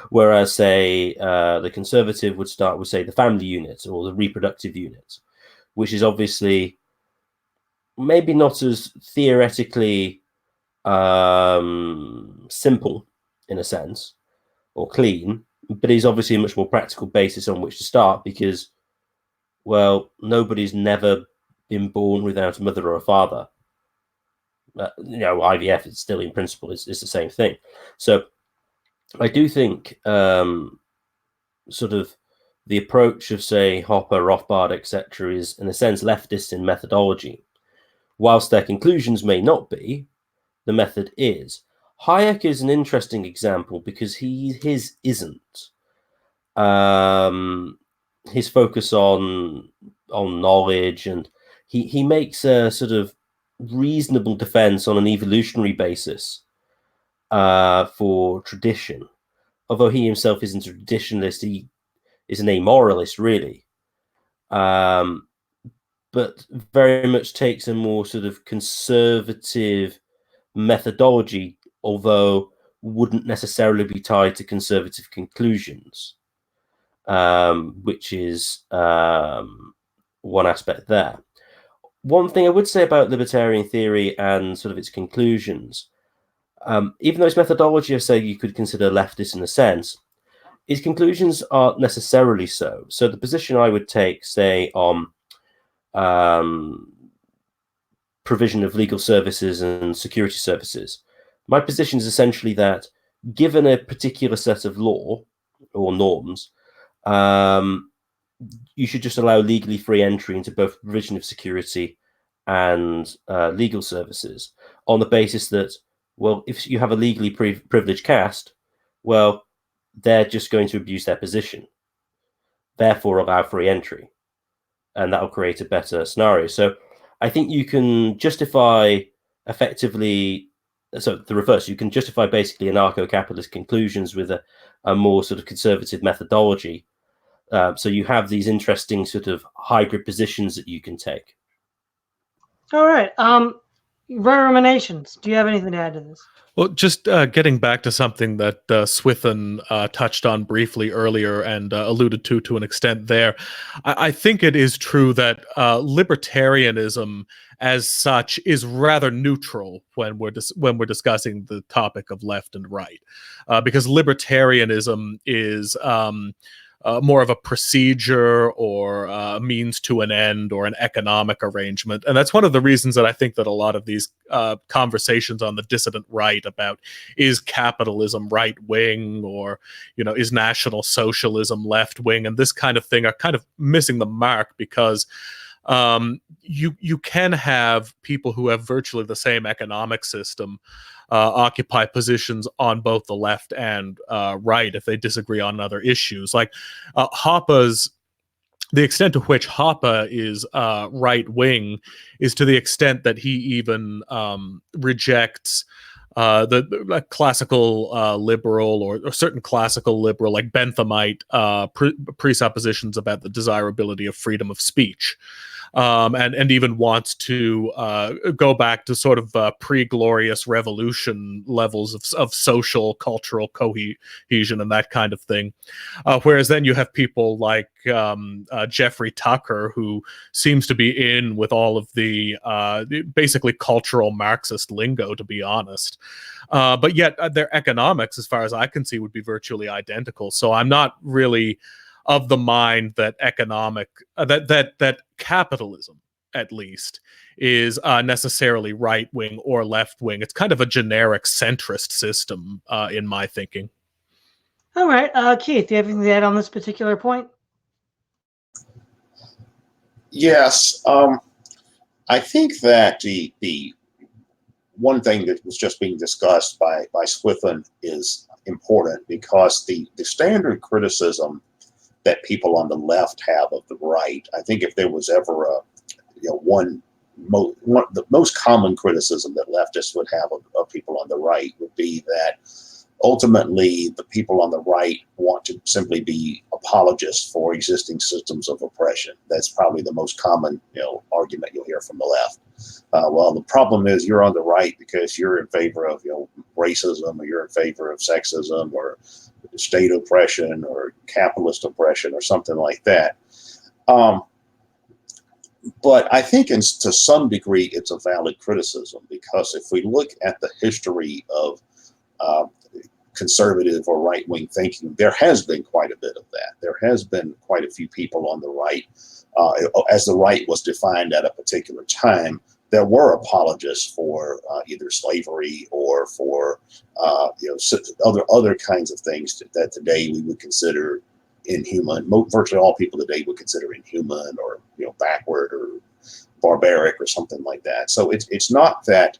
Whereas, say, the conservative would start with, say, the family unit or the reproductive unit, which is obviously maybe not as theoretically simple in a sense, or clean, but is obviously a much more practical basis on which to start, because, well, nobody's never been born without a mother or a father. IVF is still, in principle, is the same thing. So I do think sort of the approach of, say, Hopper, Rothbard, etc., is in a sense leftist in methodology. Whilst their conclusions may not be, the method is. Hayek is an interesting example because his isn't. His focus on knowledge, and he makes a sort of reasonable defense on an evolutionary basis for tradition. Although he himself isn't a traditionalist, he is an amoralist, really. But very much takes a more sort of conservative methodology, although wouldn't necessarily be tied to conservative conclusions, which is one aspect there. One thing I would say about libertarian theory and sort of its conclusions, even though its methodology, I say you could consider leftist in a sense, its conclusions aren't necessarily so. So the position I would take, say, on provision of legal services and security services, my position is essentially that given a particular set of law or norms, you should just allow legally free entry into both provision of security and legal services, on the basis that, well, if you have a legally privileged caste, well, they're just going to abuse their position. Therefore, allow free entry. and that will create a better scenario. So I think you can justify effectively, so the reverse, you can justify basically anarcho-capitalist conclusions with a more sort of conservative methodology. So you have these interesting sort of hybrid positions that you can take. All right. Ruminations. Do you have anything to add to this? Well, just getting back to something that Swithin touched on briefly earlier and alluded to an extent there, I think it is true that libertarianism as such is rather neutral when we're discussing the topic of left and right, because libertarianism is more of a procedure or a means to an end or an economic arrangement. And that's one of the reasons that I think that a lot of these conversations on the dissident right about is capitalism right wing or, is National Socialism left wing and this kind of thing are kind of missing the mark, because you can have people who have virtually the same economic system occupy positions on both the left and right if they disagree on other issues. Like Hoppe's, the extent to which Hoppe is right wing is to the extent that he even rejects the classical liberal or certain classical liberal, like Benthamite presuppositions about the desirability of freedom of speech. And even wants to go back to sort of pre-glorious revolution levels of social, cultural cohesion and that kind of thing. Whereas then you have people like Jeffrey Tucker, who seems to be in with all of the basically cultural Marxist lingo, to be honest. But yet their economics, as far as I can see, would be virtually identical. So I'm not really of the mind that that capitalism, at least, is necessarily right wing or left wing. It's kind of a generic centrist system, in my thinking. All right, Keith, do you have anything to add on this particular point? Yes, I think that the one thing that was just being discussed by Swithin is important, because the standard criticism that people on the left have of the right, I think if there was ever the most common criticism that leftists would have of people on the right would be that ultimately the people on the right want to simply be apologists for existing systems of oppression. That's probably the most common argument you'll hear from the left. Well, the problem is you're on the right because you're in favor of racism, or you're in favor of sexism, or state oppression, or capitalist oppression, or something like that. But I think to some degree it's a valid criticism, because if we look at the history of conservative or right-wing thinking, there has been quite a bit of that. There has been quite a few people on the right, as the right was defined at a particular time, there were apologists for either slavery or for other kinds of things that today we would consider inhuman. Virtually all people today would consider inhuman or backward or barbaric or something like that. So it's not that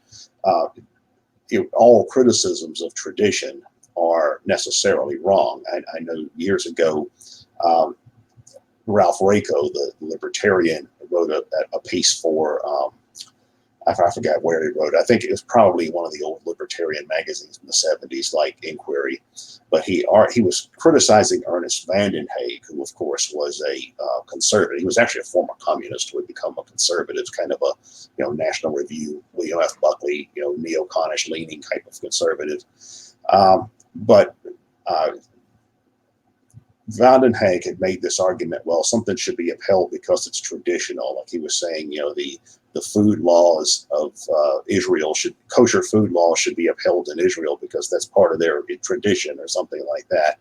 all criticisms of tradition are necessarily wrong. I know years ago, Ralph Raico, the libertarian, wrote a piece for I forgot where he wrote. I think it was probably one of the old libertarian magazines in the 70s, like Inquiry. But he was criticizing Ernest Vandenhaeg, who, of course, was a conservative. He was actually a former communist who had become a conservative, kind of a National Review, William F. Buckley, neo-Connish leaning type of conservative. But Vandenhaeg had made this argument, well, something should be upheld because it's traditional. Like he was saying, the food laws of Israel kosher food laws should be upheld in Israel because that's part of their tradition or something like that.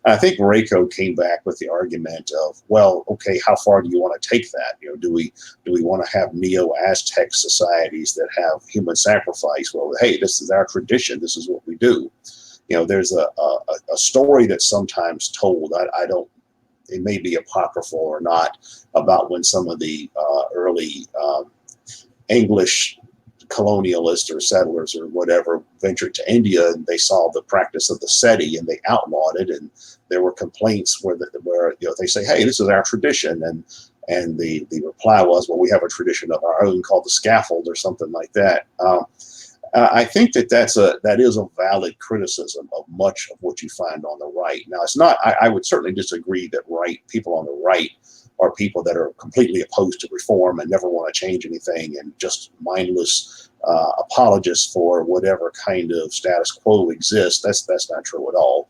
And I think Raico came back with the argument of, well, okay, how far do you want to take that? Do we want to have neo-Aztec societies that have human sacrifice? Well, hey, this is our tradition. This is what we do. There's a story that's sometimes told. I don't. It may be apocryphal or not, about when some of the early English colonialists or settlers or whatever ventured to India, and they saw the practice of the seti and they outlawed it, and there were complaints where they say, hey, this is our tradition, and And the reply was, well, we have a tradition of our own called the scaffold or something like that. I think that is a valid criticism of much of what you find on the right. Now, it's not. I would certainly disagree that people on the right are people that are completely opposed to reform and never want to change anything and just mindless apologists for whatever kind of status quo exists. That's not true at all.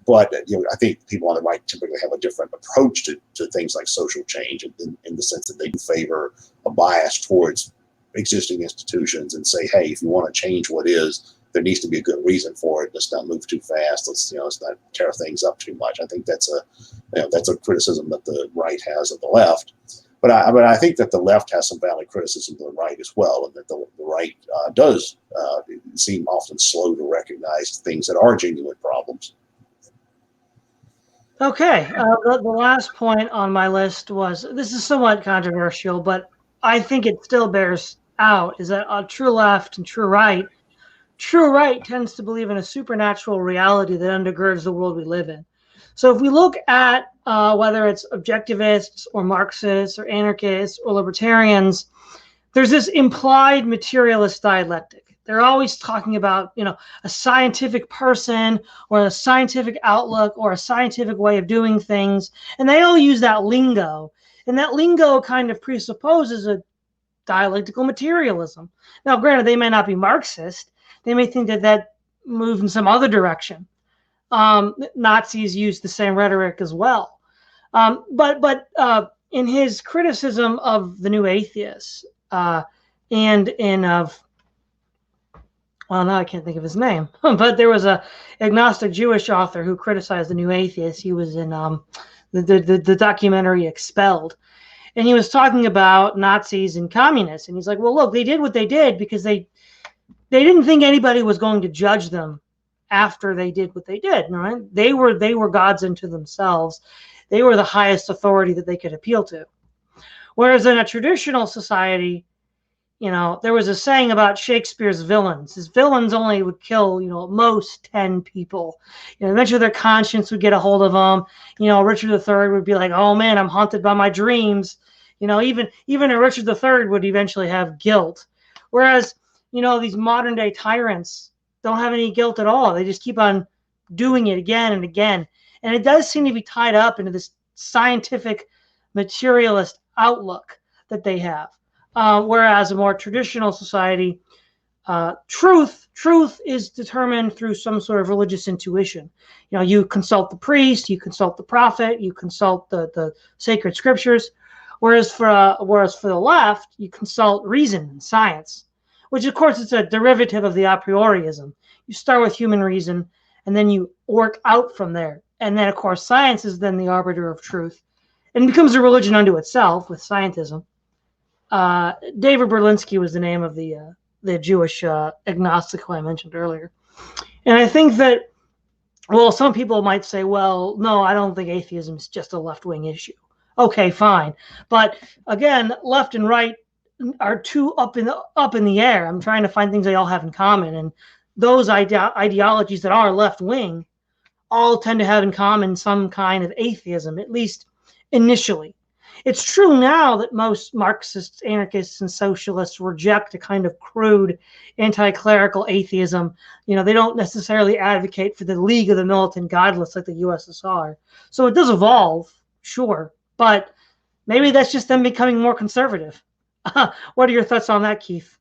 But I think people on the right typically have a different approach to things like social change in the sense that they favor a bias towards existing institutions and say, hey, if you want to change what is, there needs to be a good reason for it. Let's not move too fast. Let's not tear things up too much. I think that's a criticism that the right has of the left. But I think that the left has some valid criticism of the right as well, and that the right does seem often slow to recognize things that are genuine problems. Okay, the last point on my list was, this is somewhat controversial, but I think it still bears out, is that on true left and true right tends to believe in a supernatural reality that undergirds the world we live in. So if we look at whether it's objectivists or Marxists or anarchists or libertarians, there's this implied materialist dialectic. They're always talking about, a scientific person or a scientific outlook or a scientific way of doing things. And they all use that lingo. And that lingo kind of presupposes a dialectical materialism. Now, granted, they may not be Marxist. They may think that moved in some other direction. Nazis used the same rhetoric as well. But in his criticism of the new atheists now I can't think of his name, but there was a agnostic Jewish author who criticized the new atheists. He was in the documentary Expelled. And he was talking about Nazis and communists. And he's like, well, look, they did what they did because they didn't think anybody was going to judge them after they did what they did. Right? They were gods unto themselves. They were the highest authority that they could appeal to. Whereas in a traditional society, there was a saying about Shakespeare's villains. His villains only would kill, at most 10 people. Eventually their conscience would get a hold of them. Richard III would be like, oh man, I'm haunted by my dreams. Even a Richard III would eventually have guilt. Whereas, these modern day tyrants don't have any guilt at all. They just keep on doing it again and again. And it does seem to be tied up into this scientific materialist outlook that they have. Whereas a more traditional society, truth is determined through some sort of religious intuition. You consult the priest, you consult the prophet, you consult the sacred scriptures. Whereas for the left, you consult reason and science, which of course is a derivative of the a priorism. You start with human reason, and then you work out from there. And then of course science is then the arbiter of truth, and becomes a religion unto itself with scientism. David Berlinski was the name of the Jewish agnostic who I mentioned earlier. And I think that, well, some people might say, well, no, I don't think atheism is just a left-wing issue. Okay, fine. But again, left and right are too up in the air. I'm trying to find things they all have in common. And those ideologies that are left-wing all tend to have in common some kind of atheism, at least initially. It's true now that most Marxists, anarchists, and socialists reject a kind of crude anti-clerical atheism. They don't necessarily advocate for the League of the Militant Godless like the USSR. So it does evolve, sure, but maybe that's just them becoming more conservative. What are your thoughts on that, Keith?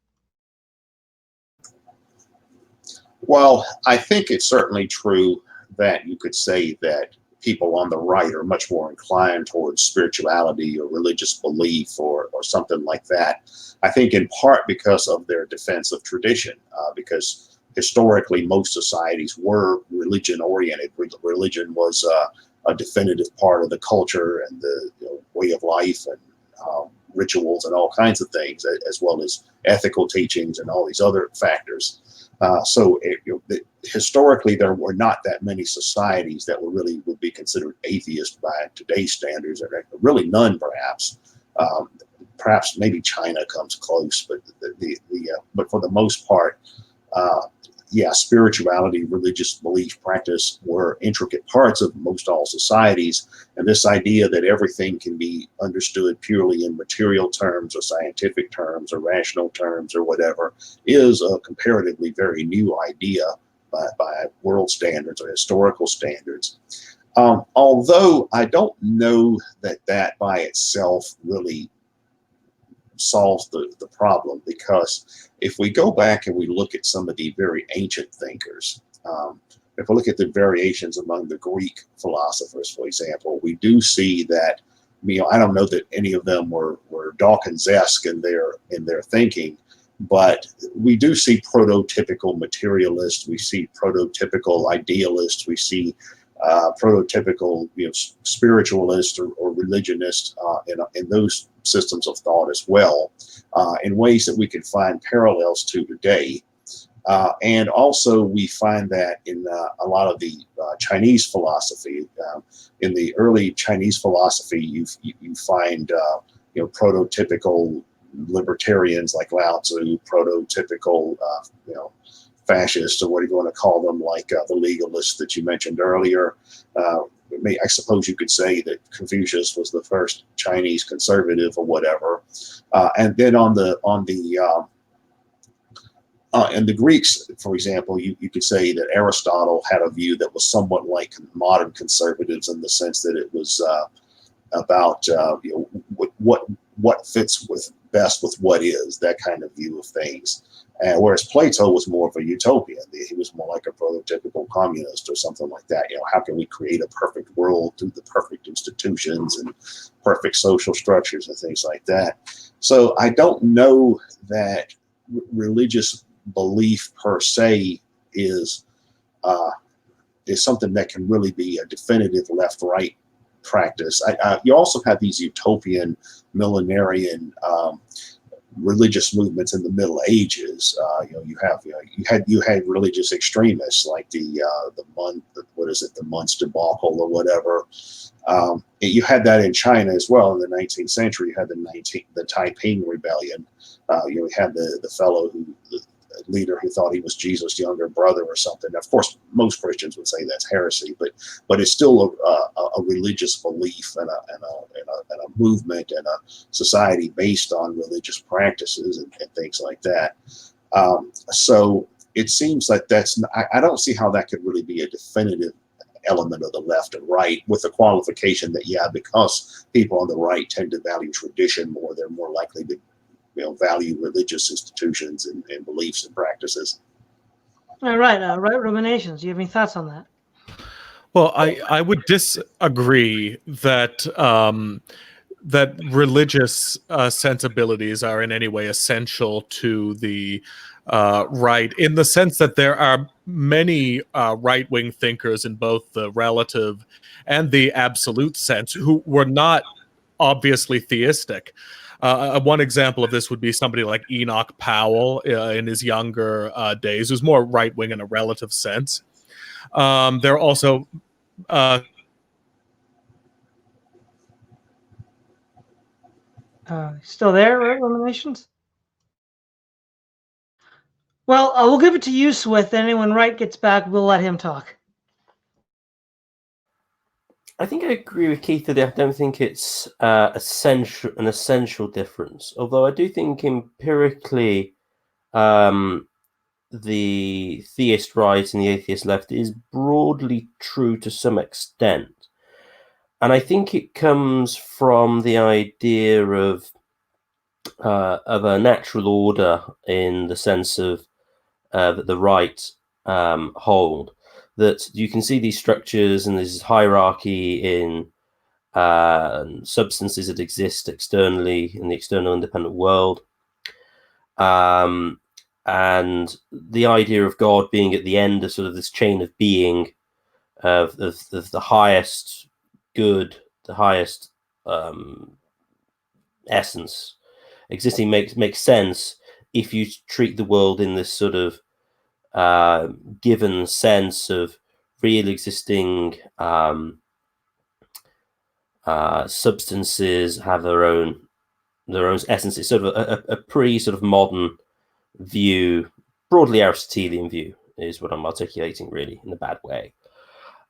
Well, I think it's certainly true that you could say that people on the right are much more inclined towards spirituality or religious belief or something like that. I think in part because of their defense of tradition, because historically most societies were religion oriented. Religion was a definitive part of the culture and the way of life and rituals and all kinds of things, as well as ethical teachings and all these other factors. Historically, there were not that many societies that would be considered atheist by today's standards, or really none, perhaps. Perhaps maybe China comes close, but but for the most part, yeah, spirituality, religious belief, practice were intricate parts of most all societies. And this idea that everything can be understood purely in material terms or scientific terms or rational terms or whatever is a comparatively very new idea by world standards or historical standards. Although I don't know that by itself really solves the problem, because if we go back and we look at some of the very ancient thinkers, if we look at the variations among the Greek philosophers, for example, we do see that, I don't know that any of them were Dawkins-esque in their thinking, but we do see prototypical materialists, we see prototypical idealists, we see prototypical spiritualists or religionists in those systems of thought as well, in ways that we can find parallels to today. And also we find that in a lot of the Chinese philosophy. In the early Chinese philosophy, you find prototypical libertarians like Lao Tzu, prototypical fascists, or what do you want to call them, like the legalists that you mentioned earlier. I suppose you could say that Confucius was the first Chinese conservative or whatever. And then on the Greeks, for example, you could say that Aristotle had a view that was somewhat like modern conservatives, in the sense that it was about what fits best with what is, that kind of view of things. And whereas Plato was more of a utopian, he was more like a prototypical communist or something like that. How can we create a perfect world through the perfect institutions and perfect social structures and things like that? So I don't know that religious belief per se is something that can really be a definitive left-right practice. You also have these utopian, millenarian religious movements in the Middle Ages. You had religious extremists like the Munch debacle or whatever. You had that in China as well in the 19th century. You had the Taiping Rebellion. You had the fellow the leader who thought he was Jesus' younger brother or something. Of course, most Christians would say that's heresy, but it's still a religious belief and a movement and a society based on religious practices and things like that. So it seems like I don't see how that could really be a definitive element of the left and right, with the qualification that, because people on the right tend to value tradition more, they're more likely to value religious institutions and beliefs and practices. All right, right ruminations. Do you have any thoughts on that? Well, I would disagree that that religious sensibilities are in any way essential to the right, in the sense that there are many right-wing thinkers in both the relative and the absolute sense who were not obviously theistic. One example of this would be somebody like Enoch Powell in his younger days, who's more right-wing in a relative sense. There are also still there, right ruminations? Well, we'll give it to you, Swith. Then when Wright gets back, we'll let him talk. I think I agree with Keith that I don't think it's an essential difference. Although I do think empirically, the theist right and the atheist left is broadly true to some extent. And I think it comes from the idea of a natural order, in the sense of that the right hold. That you can see these structures and this hierarchy in substances that exist externally in the external independent world. And the idea of God being at the end of sort of this chain of being, of the highest good, the highest essence existing makes sense if you treat the world in this sort of given sense of real existing substances have their own essences. Sort of a pre sort of modern view, broadly Aristotelian view is what I'm articulating, really, in a bad way.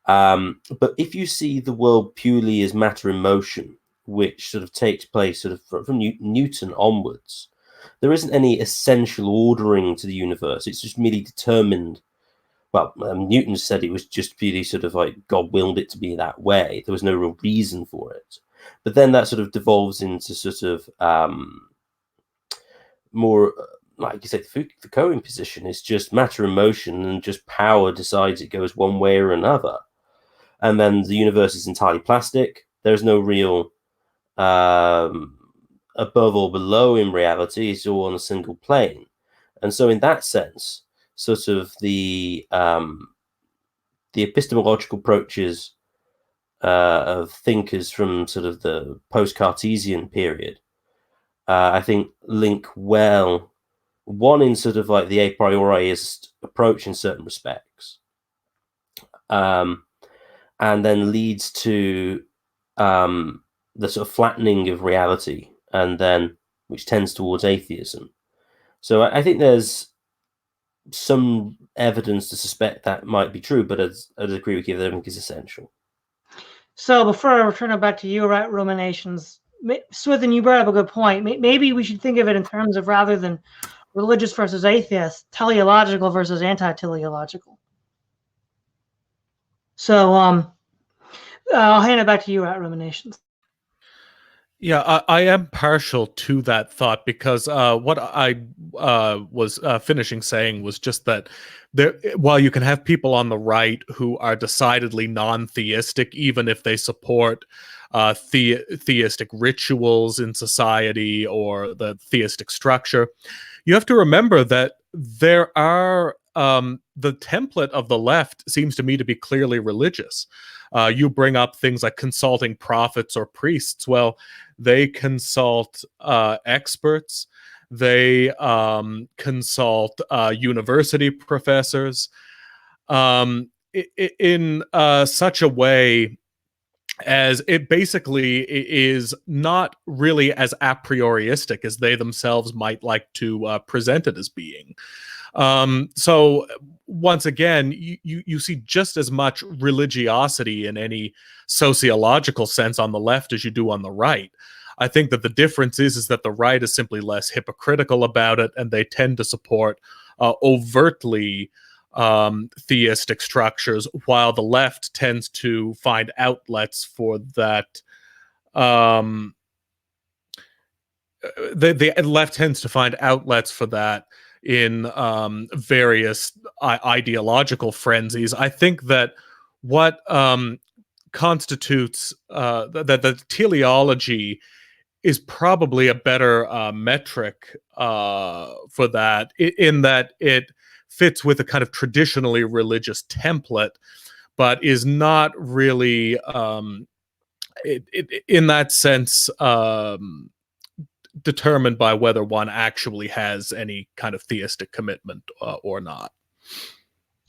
But if you see the world purely as matter in motion, which sort of takes place sort of from Newton onwards, there isn't any essential ordering to the universe. It's just merely determined. Well, Newton said it was just purely sort of like God willed it to be that way. There was no real reason for it. But then that sort of devolves into sort of more, like you said, the Foucaultian position is just matter in motion, and just power decides it goes one way or another. And then the universe is entirely plastic. There's no real above or below in reality. It's all on a single plane. And so in that sense, sort of the epistemological approaches of thinkers from sort of the post-Cartesian period, I think link well, one in sort of like the a prioriist approach in certain respects, and then leads to the sort of flattening of reality, and then which tends towards atheism. So I think there's some evidence to suspect that might be true, but I'd agree with you that I think is essential. So before I return it back to you, right, ruminations, Swithin, you brought up a good point. Maybe we should think of it in terms of, rather than religious versus atheist, teleological versus anti-teleological. So I'll hand it back to you, right, ruminations. Yeah, I am partial to that thought, because what I was finishing saying was just that while you can have people on the right who are decidedly non-theistic, even if they support theistic rituals in society or the theistic structure, you have to remember that there are the template of the left seems to me to be clearly religious. You bring up things like consulting prophets or priests. Well, they consult experts. They consult university professors in such a way as it basically is not really as a prioristic as they themselves might like to present it as being. So once again, you see just as much religiosity in any sociological sense on the left as you do on the right. I think that the difference is that the right is simply less hypocritical about it, and they tend to support overtly theistic structures, while the left tends to find outlets for that. The left tends to find outlets for that in various ideological frenzies. I think that what constitutes that the teleology is probably a better metric for that, in that it fits with a kind of traditionally religious template, but is not really, in that sense, determined by whether one actually has any kind of theistic commitment or not.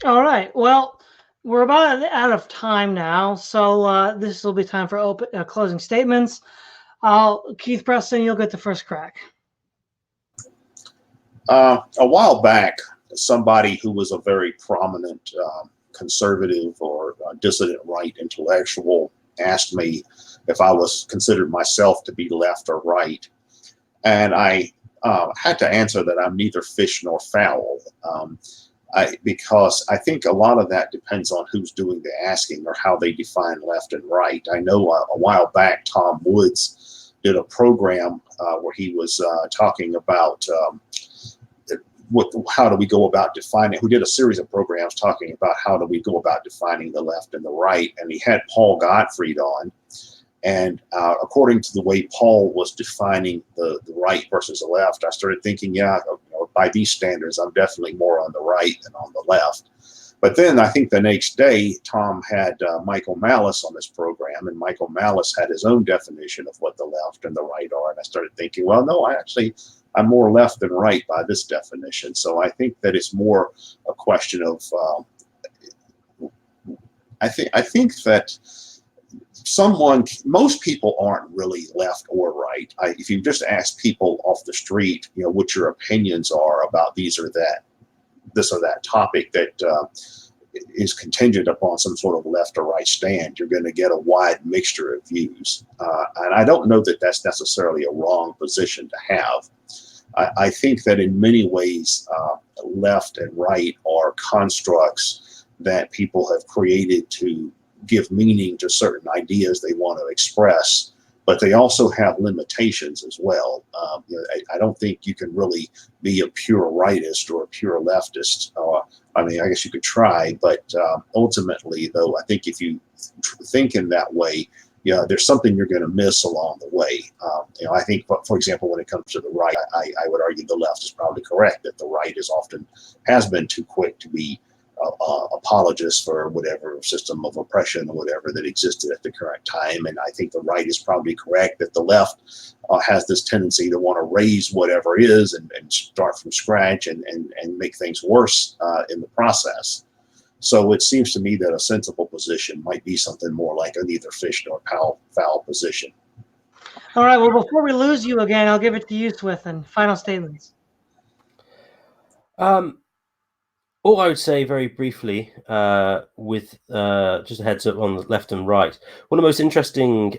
All right. Well, we're about out of time now, so this will be time for closing statements. Keith Preston, you'll get the first crack. A while back, somebody who was a very prominent conservative or dissident right intellectual asked me if I was considered myself to be left or right. And I had to answer that I'm neither fish nor fowl, because I think a lot of that depends on who's doing the asking or how they define left and right. I know a while back, Tom Woods did a program where he was talking about how do we go about defining. We did a series of programs talking about how do we go about defining the left and the right, and he had Paul Gottfried on. And according to the way Paul was defining the right versus the left, I started thinking, yeah, by these standards, I'm definitely more on the right than on the left. But then I think the next day, Tom had Michael Malice on this program, and Michael Malice had his own definition of what the left and the right are. And I started thinking, well, no, I'm more left than right by this definition. So I think that it's more a question of, I think that most people aren't really left or right. If you just ask people off the street, what your opinions are about these or that, this or that topic that is contingent upon some sort of left or right stand, you're going to get a wide mixture of views. And I don't know that that's necessarily a wrong position to have. I think that in many ways, left and right are constructs that people have created to give meaning to certain ideas they want to express, but they also have limitations as well. I don't think you can really be a pure rightist or a pure leftist. I mean, I guess you could try, but ultimately, though, I think if you think in that way, there's something you're going to miss along the way. I think, for example, when it comes to the right, I would argue the left is probably correct that the right has been too quick to be apologists for whatever system of oppression or whatever that existed at the current time. And I think the right is probably correct that the left has this tendency to want to raise whatever is and start from scratch and make things worse in the process. So it seems to me that a sensible position might be something more like a neither fish nor fowl position. All right. Well, before we lose you again, I'll give it to you, Swithin. Final statements. All I would say very briefly, with just a heads up on the left and right, one of the most interesting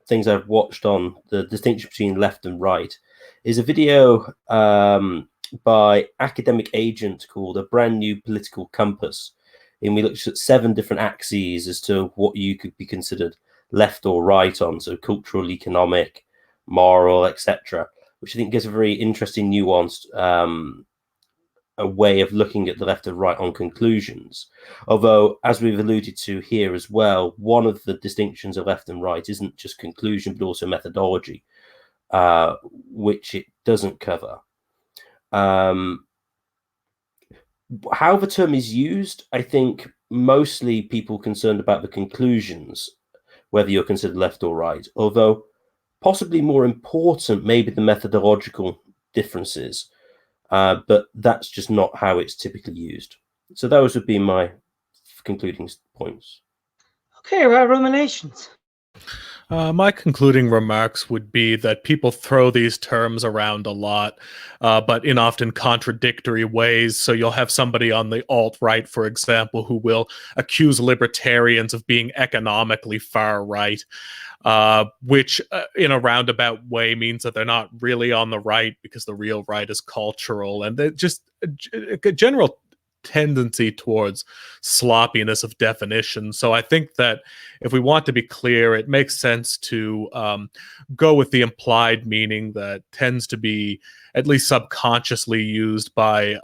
things I've watched on the distinction between left and right is a video by Academic Agent called A Brand New Political Compass. And we looked at 7 different axes as to what you could be considered left or right on, so cultural, economic, moral, etc., which I think gives a very interesting, nuanced a way of looking at the left and right on conclusions. Although, as we've alluded to here as well, one of the distinctions of left and right isn't just conclusion, but also methodology, which it doesn't cover. How the term is used, I think mostly people concerned about the conclusions, whether you're considered left or right, although possibly more important maybe the methodological differences, but that's just not how it's typically used. So those would be my concluding points. Okay, right, ruminations. My concluding remarks would be that people throw these terms around a lot, but in often contradictory ways. So you'll have somebody on the alt-right, for example, who will accuse libertarians of being economically far right, which in a roundabout way means that they're not really on the right because the real right is cultural. And they're just a general tendency towards sloppiness of definition. So I think that if we want to be clear, it makes sense to go with the implied meaning that tends to be at least subconsciously used by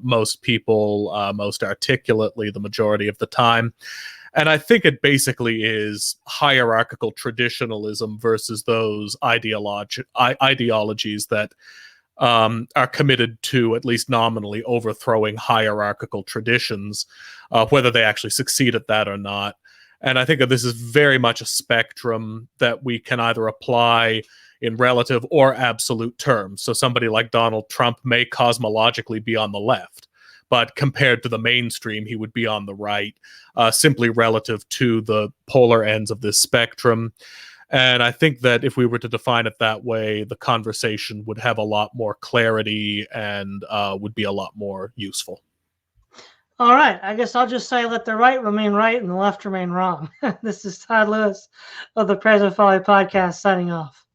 most people, most articulately the majority of the time. And I think it basically is hierarchical traditionalism versus those ideologies that are committed to, at least nominally, overthrowing hierarchical traditions, whether they actually succeed at that or not. And I think that this is very much a spectrum that we can either apply in relative or absolute terms. So somebody like Donald Trump may cosmologically be on the left, but compared to the mainstream, he would be on the right, simply relative to the polar ends of this spectrum. And I think that if we were to define it that way, the conversation would have a lot more clarity and would be a lot more useful. All right. I guess I'll just say let the right remain right and the left remain wrong. This is Todd Lewis of the Present Folly Podcast signing off.